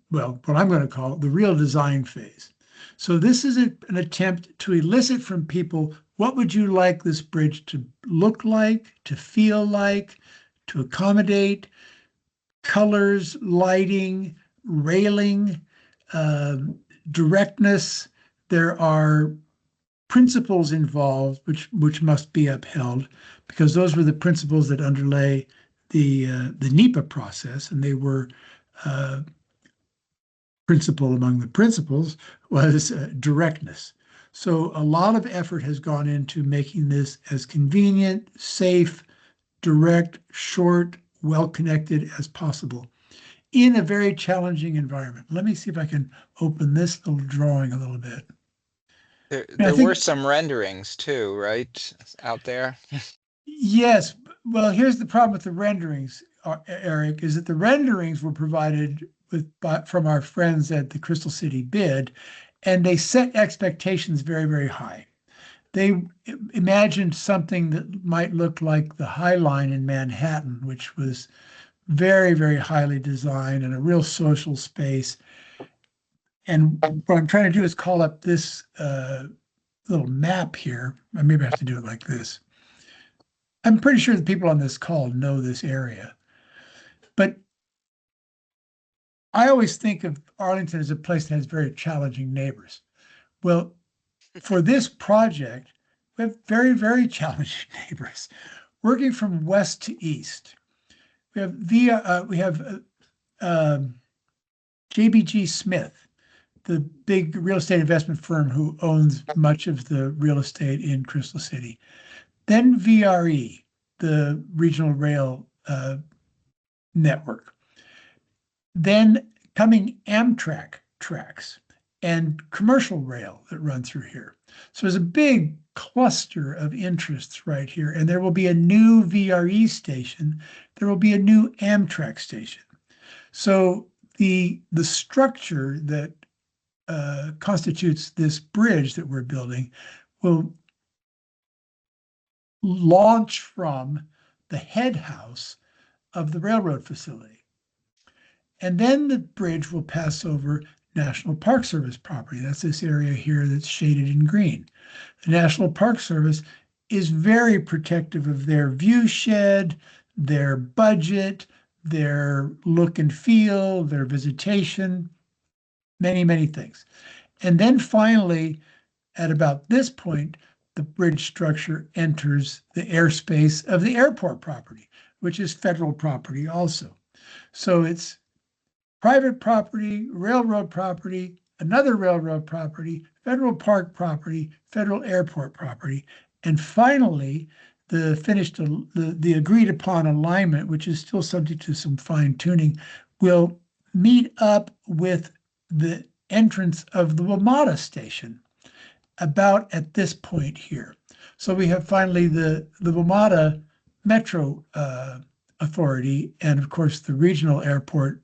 well, what I'm going to call the real design phase. So this is an attempt to elicit from people, what would you like this bridge to look like, to feel like, to accommodate, colors, lighting, railing, directness. There are principles involved which must be upheld, because those were the principles that underlay the NEPA process, and they were principle among the principles was directness. So a lot of effort has gone into making this as convenient, safe, direct, short, well-connected as possible in a very challenging environment. Let me see if I can open this little drawing a little bit. There were some renderings too, right, out there? Yes. Well, here's the problem with the renderings, Eric, is that the renderings were provided from our friends at the Crystal City bid, and they set expectations very, very high. They imagined something that might look like the High Line in Manhattan, which was very, very highly designed and a real social space. And what I'm trying to do is call up this little map here. Maybe I have to do it like this. I'm pretty sure the people on this call know this area. But I always think of Arlington as a place that has very challenging neighbors. Well, for this project, we have very, very challenging neighbors, working from west to east. We have JBG Smith, the big real estate investment firm who owns much of the real estate in Crystal City. Then VRE, the regional rail network. Then coming Amtrak tracks and commercial rail that run through here. So there's a big cluster of interests right here, and there will be a new VRE station. There will be a new Amtrak station. So the structure that constitutes this bridge that we're building will launch from the head house of the railroad facility. And then the bridge will pass over National Park Service property. That's this area here that's shaded in green. The National Park Service is very protective of their view shed, their budget, their look and feel, their visitation, many, many things. And then finally, at about this point, the bridge structure enters the airspace of the airport property, which is federal property also. So it's private property, railroad property, another railroad property, federal park property, federal airport property, and finally, the agreed upon alignment, which is still subject to some fine tuning, will meet up with the entrance of the WMATA station about at this point here. So we have finally the WMATA Metro Authority and of course the regional airport,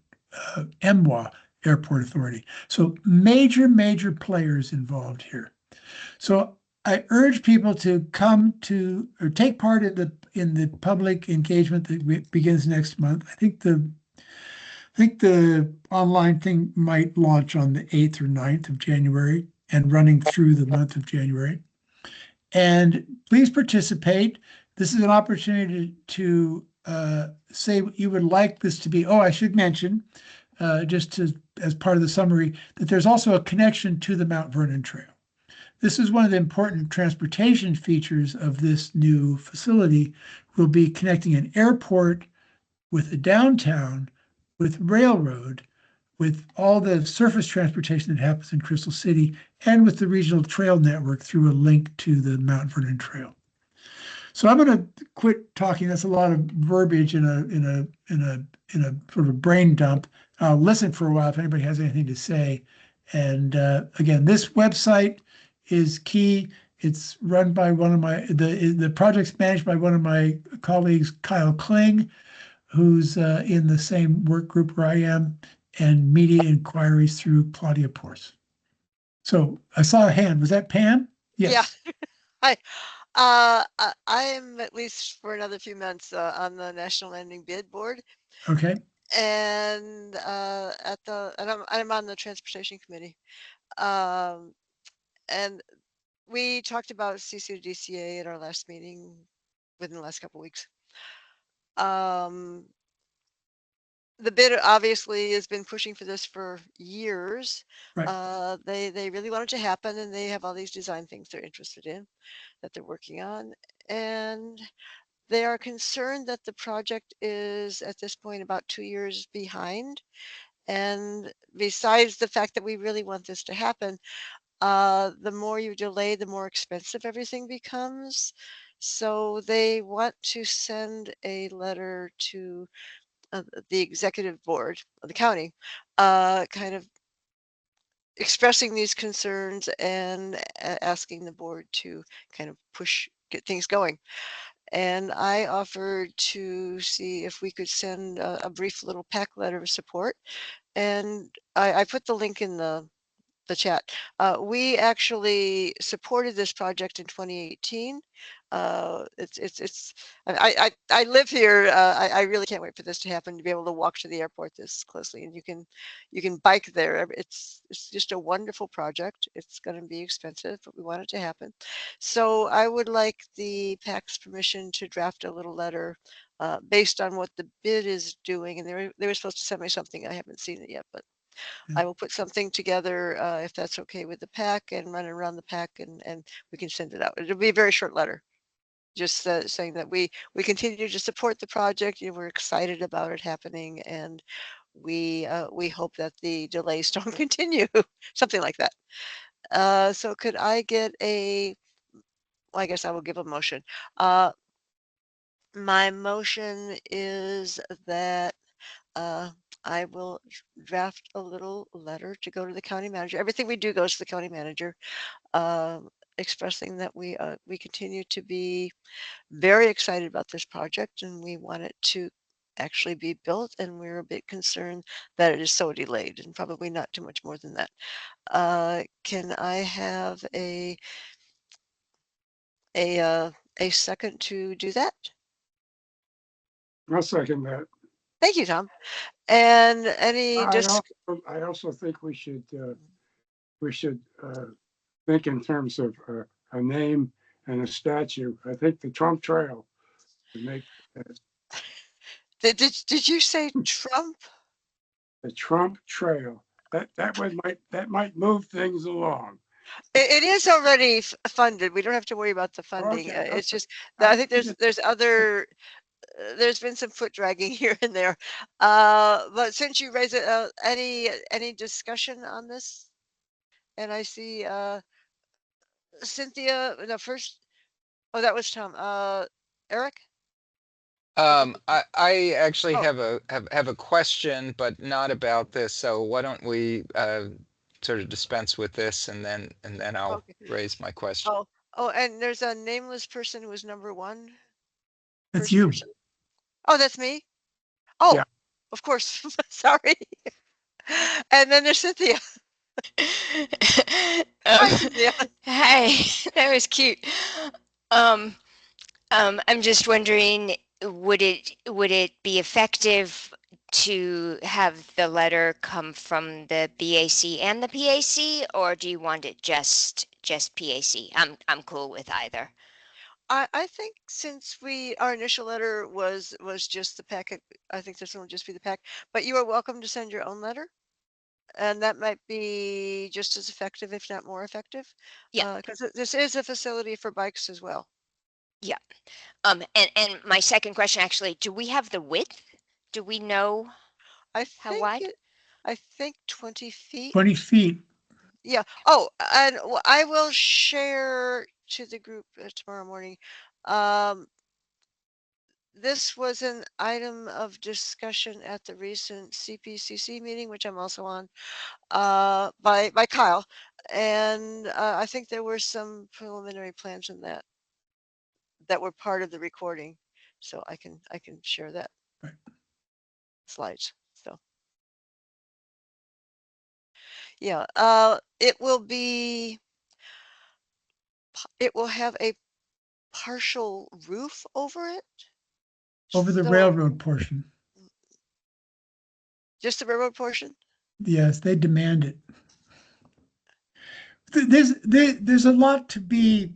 MWA Airport Authority. So major players involved here. So I urge people to come to or take part in the public engagement that begins next month. I think the online thing might launch on the 8th or 9th of January and running through the month of January. And please participate. This is an opportunity to say what you would like this to be. Oh, I should mention, as part of the summary, that there's also a connection to the Mount Vernon Trail. This is one of the important transportation features of this new facility. Will be connecting an airport with a downtown, with railroad, with all the surface transportation that happens in Crystal City, and with the regional trail network through a link to the Mount Vernon Trail. So I'm going to quit talking. That's a lot of verbiage in a sort of brain dump. I'll listen for a while if anybody has anything to say. And again, this website is key. It's run by one of the project's managed by one of my colleagues, Kyle Kling, who's in the same work group where I am, and media inquiries through Claudia Porce. So I saw a hand. Was that Pam? Yes. Yeah. Hi. I am at least for another few months on the National Landing Bid Board. Okay. And I'm on the Transportation Committee. And we talked about CCDCA at our last meeting within the last couple of weeks. The bid obviously has been pushing for this for years. Right. They really want it to happen, and they have all these design things they're interested in that they're working on. And they are concerned that the project is at this point about 2 years behind. And besides the fact that we really want this to happen, the more you delay, the more expensive everything becomes. So they want to send a letter to the executive board of the county, kind of expressing these concerns and asking the board to kind of get things going. And I offered to see if we could send a brief little PAC letter of support. And I put the link in the chat. We actually supported this project in 2018. I live here. I really can't wait for this to happen, to be able to walk to the airport this closely, and you can bike there. It's just a wonderful project. It's going to be expensive, but we want it to happen. So I would like the PAC's permission to draft a little letter based on what the bid is doing. And they were supposed to send me something. I haven't seen it yet, but I will put something together if that's okay with the PAC, and run it around the PAC, and we can send it out. It'll be a very short letter, just saying that we continue to support the project. We're excited about it happening, and we hope that the delays don't continue, something like that. So could I get well, I guess I will give a motion. My motion is that I will draft a little letter to go to the county manager. Everything we do goes to the county manager, expressing that we continue to be very excited about this project and we want it to actually be built, and we're a bit concerned that it is so delayed, and probably not too much more than that. Can I have a second to do that? I'll second that. Thank you, Tom. And any I also think we should think in terms of a name and a statue. I think the Trump Trail would make did you say Trump? the Trump Trail. That might move things along. It is already funded. We don't have to worry about the funding. Okay, It's just that I think there's been some foot dragging here and there. But since you raise it, any discussion on this? And I see Cynthia. No, first. Oh, that was Tom. Eric. I actually Oh. have a question, but not about this. So why don't we sort of dispense with this, and then I'll Okay. raise my question. Oh, and there's a nameless person who was number one. That's First you. person. Oh, that's me. Oh, Yeah. Of course. Sorry. And then there's Cynthia. Hi, Cynthia. Hi, that was cute. I'm just wondering, would it be effective to have the letter come from the BAC and the PAC, or do you want it just PAC? I'm cool with either. I think since our initial letter was just the packet, I think this one will just be the pack. But you are welcome to send your own letter, and that might be just as effective, if not more effective. Yeah. Because this is a facility for bikes as well. Yeah. And my second question, actually, do we have the width? Do we know how wide? I think 20 feet. 20 feet. Yeah. Oh, and I will share to the group tomorrow morning. This was an item of discussion at the recent CPCC meeting, which I'm also on, by Kyle, and I think there were some preliminary plans in that were part of the recording, so I can share that Right. slides. So yeah, it will have a partial roof over it. Over the So railroad portion. just the railroad portion? Yes, they demand it. There's a lot to be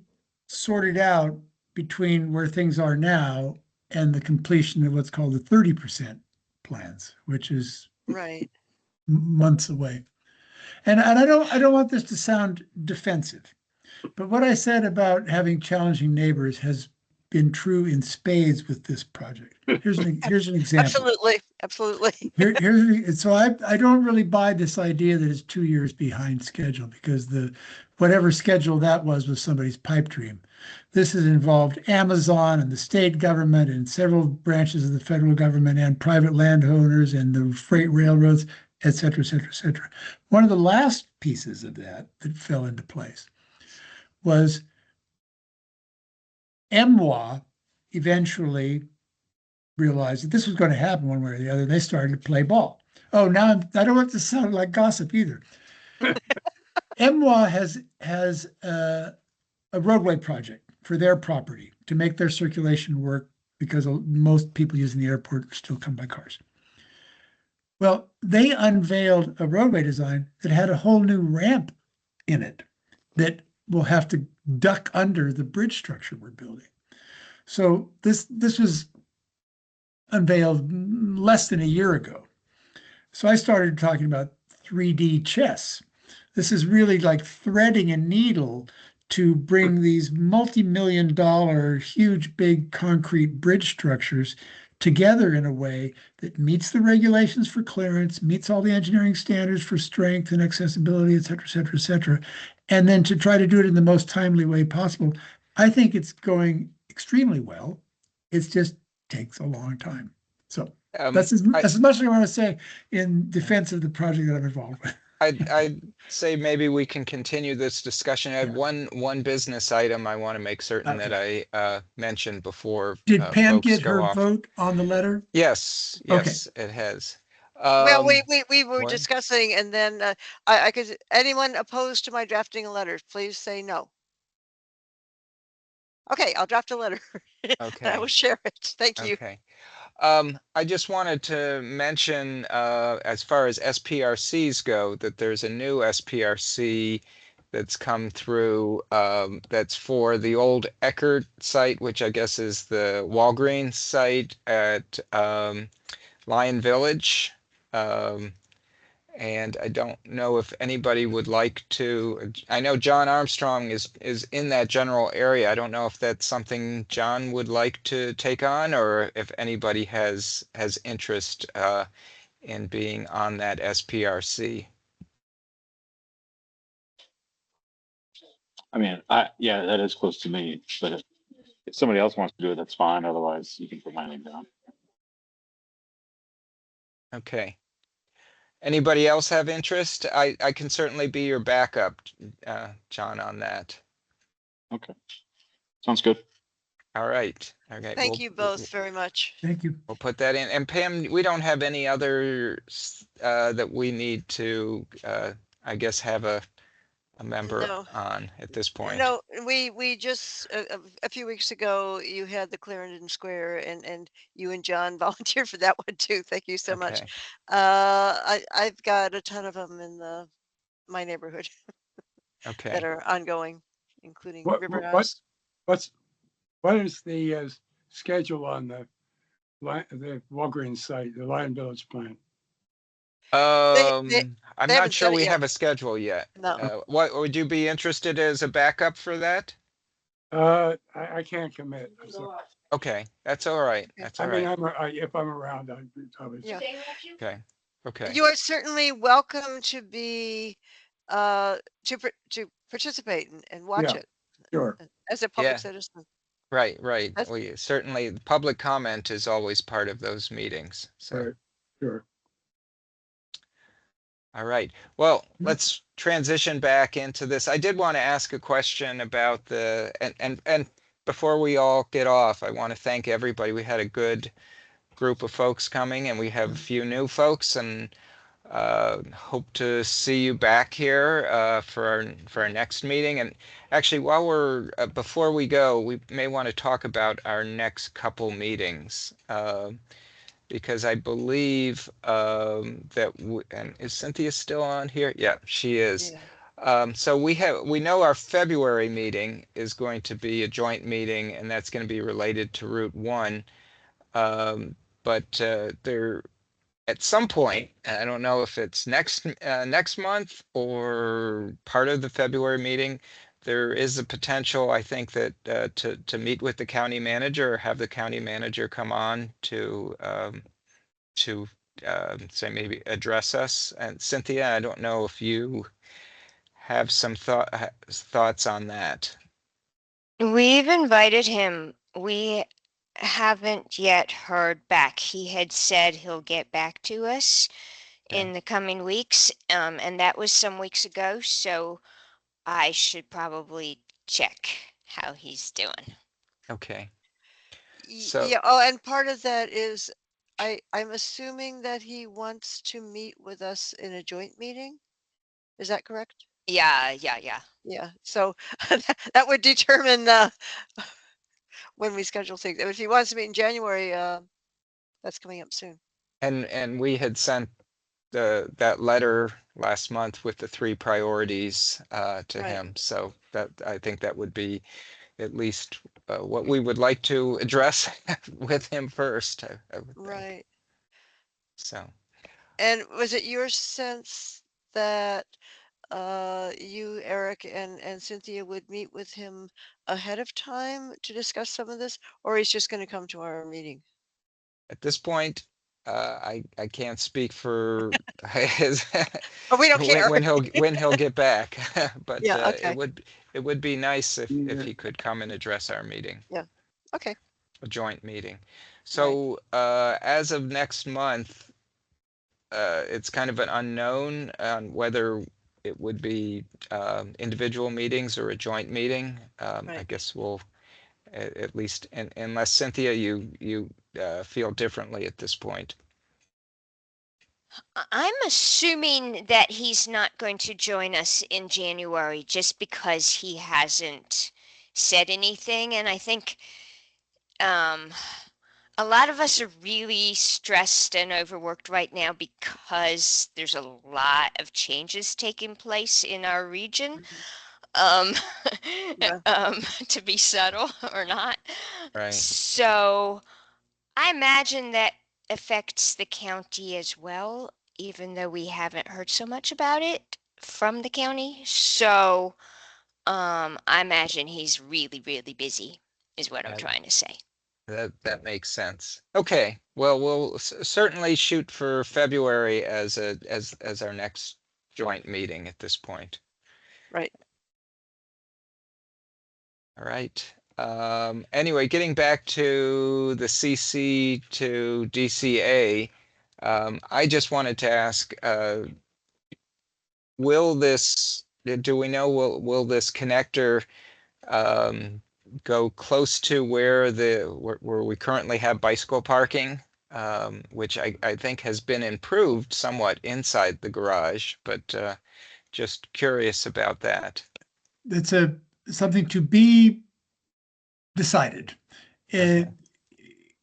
sorted out between where things are now and the completion of what's called the 30% plans, which is right months away. And I don't want this to sound defensive, but what I said about having challenging neighbors has been true in spades with this project. Here's an example. Absolutely. So I don't really buy this idea that it's 2 years behind schedule, because whatever schedule that was somebody's pipe dream. This has involved Amazon and the state government and several branches of the federal government and private landowners and the freight railroads, et cetera, et cetera, et cetera. One of the last pieces of that fell into place was MWA eventually realized that this was going to happen one way or the other. They started to play ball. Oh, now I don't want to sound like gossip either. MWA has a roadway project for their property to make their circulation work, because most people using the airport still come by cars. Well, they unveiled a roadway design that had a whole new ramp in it that will have to duck under the bridge structure we're building. So this was unveiled less than a year ago. So I started talking about 3D chess. This is really like threading a needle to bring these multi-million-dollar, huge, big concrete bridge structures together in a way that meets the regulations for clearance, meets all the engineering standards for strength and accessibility, et cetera, et cetera, et cetera. And then to try to do it in the most timely way possible. I think it's going extremely well. It just takes a long time. So That's as I, much as I want to say in defense of the project that I'm involved with. I'd say maybe we can continue this discussion. I have Yeah. one business item I want to make certain that I mentioned before Did Pam folks get go her off. vote on the letter? Yes, Okay. yes, it has. Well, we were what? discussing, and then I could. Anyone opposed to my drafting a letter, please say no. Okay, I'll draft a letter. And I Okay. will share it. Thank you. Okay. I just wanted to mention, as far as SPRCs go, that there's a new SPRC that's come through, that's for the old Eckerd site, which I guess is the Walgreens site at Lion Village. And I don't know if anybody would like to, I know John Armstrong is in that general area. I don't know if that's something John would like to take on, or if anybody has interest in being on that SPRC. I mean, yeah, that is close to me, but if somebody else wants to do it, that's fine. Otherwise, you can put my name down. Okay. Anybody else have interest? I can certainly be your backup, John, on that. Okay. Sounds good. All right. Okay. Thank you both very much. Thank you. We'll put that in. And Pam, we don't have any other that we need to, I guess, have a member No. on at this point. No, we just a few weeks ago you had the Clarendon Square, and you and John volunteered for that one too. Thank you so much. Okay. I've got a ton of them in my neighborhood Okay. that are ongoing, including What River what House. what is the schedule on the Walgreens site, the Lion Village plant? I'm they not haven't sure said it we yet. have a schedule yet. No. What would you be interested as a backup for that? I can't commit. I'm sorry. Okay, that's all right. That's all I mean, right. if I'm around, I'd obviously. Yeah. Okay. Okay. You are certainly welcome to be to participate and watch Yeah, it sure. as a Yeah. public citizen. Right. Right. That's- We certainly, public comment is always part of those meetings. So. Right. Sure. All right. Well, let's transition back into this. I did want to ask a question about the and before we all get off, I want to thank everybody. We had a good group of folks coming, and we have a few new folks, and hope to see you back here for our next meeting. And actually, while we're before we go, we may want to talk about our next couple meetings. Because I believe that and is Cynthia still on here? Yeah, she is. Yeah. So we know our February meeting is going to be a joint meeting, and that's going to be related to Route 1. But there, at some point, I don't know if it's next month or part of the February meeting, there is a potential, I think, that to meet with the county manager, or have the county manager come on to say maybe address us. And Cynthia, I don't know if you have some thoughts on that. We've invited him. We haven't yet heard back. He had said he'll get back to us in the coming weeks, and that was some weeks ago, so I should probably check how he's doing. Okay. So Yeah. Oh, and part of that is I'm assuming that he wants to meet with us in a joint meeting. Is that correct? Yeah. Yeah. So that would determine when we schedule things. If he wants to meet in January, that's coming up soon. and we had sent that letter last month with the 3 priorities to Right. him. So that, I think that would be at least what we would like to address with him first. I would think. Right. So. And was it your sense that you, Eric, and Cynthia would meet with him ahead of time to discuss some of this, or he's just going to come to our meeting? At this point, I can't speak for his But we don't care. when he'll get back. But Yeah, okay. it would be nice if he could come and address our meeting. Yeah. Okay. A joint meeting. So as of next month, it's kind of an unknown on whether it would be individual meetings or a joint meeting. I Right. guess we'll at least, unless Cynthia, you feel differently at this point. I'm assuming that he's not going to join us in January just because he hasn't said anything. And I think a lot of us are really stressed and overworked right now because there's a lot of changes taking place in our region. Yeah. To be subtle or not. Right. So I imagine that affects the county as well, even though we haven't heard so much about it from the county. So I imagine he's really, really busy, is what I'm trying to say. That makes sense. Okay. Well, we'll certainly shoot for February as our next joint meeting at this point. Right. All right. Anyway, getting back to the CC to DCA, I just wanted to ask, do we know, will this connector go close to where we currently have bicycle parking, which I think has been improved somewhat inside the garage, but just curious about that. It's something to be decided. Okay.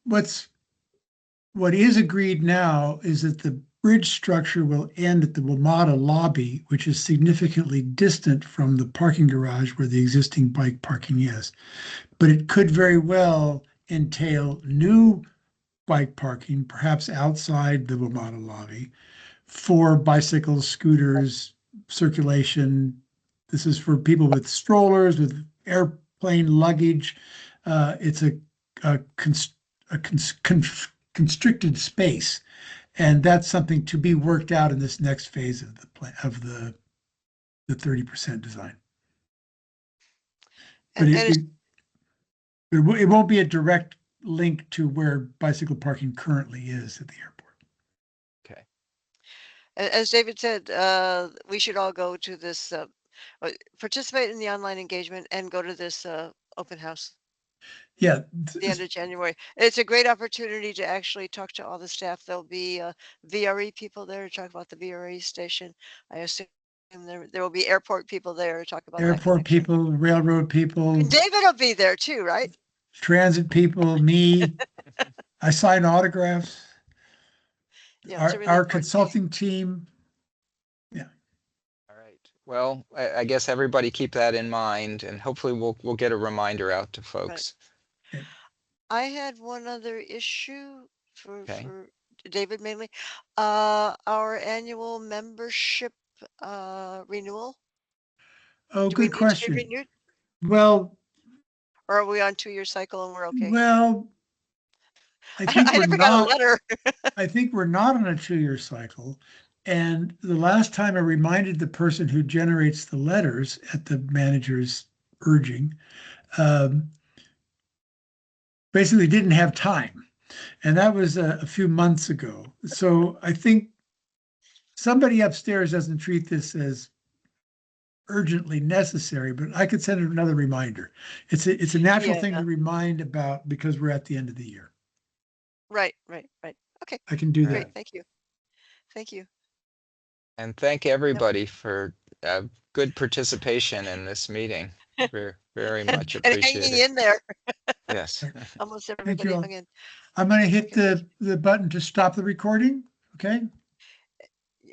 What is agreed now is that the bridge structure will end at the WMATA lobby, which is significantly distant from the parking garage where the existing bike parking is. But it could very well entail new bike parking, perhaps outside the WMATA lobby, for bicycles, scooters, circulation. This is for people with strollers, with airplane luggage. It's a constricted space, and that's something to be worked out in this next phase of the plan of the 30% design. But it won't be a direct link to where bicycle parking currently is at the airport. Okay. As David said, we should all go to this, participate in the online engagement and go to this open house. Yeah. The end of January. It's a great opportunity to actually talk to all the staff. There'll be VRE people there to talk about the VRE station. I assume there will be airport people there to talk about airport people, railroad people. And David will be there too, right? Transit people, me. I sign autographs. Yeah, Our consulting team. Yeah. All right. Well, I guess everybody keep that in mind, and hopefully we'll get a reminder out to folks. Right. I had one other issue for David mainly. Our annual membership renewal. Oh, good question. Well, or are we on 2-year cycle and we're okay? Well, I think I never got a letter. I think we're not on a 2-year cycle. And the last time I reminded the person who generates the letters at the manager's urging, basically didn't have time. And that was a few months ago. So I think somebody upstairs doesn't treat this as urgently necessary, but I could send another reminder. It's a natural thing to remind about because we're at the end of the year. Right. Okay. I can do that. Great. Thank you. And thank everybody for good participation in this meeting. Very, very much appreciated. And hanging in there. Yes. Almost everybody hung in. I'm going to hit the button to stop the recording. Okay.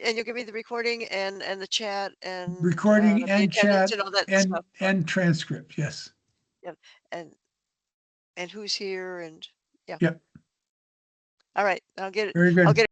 And you'll give me the recording and the chat and recording and chat and all that and stuff. And transcript. Yes. Yeah. And who's here and yeah. Yep. All right. I'll get it. Very good. I'll get it.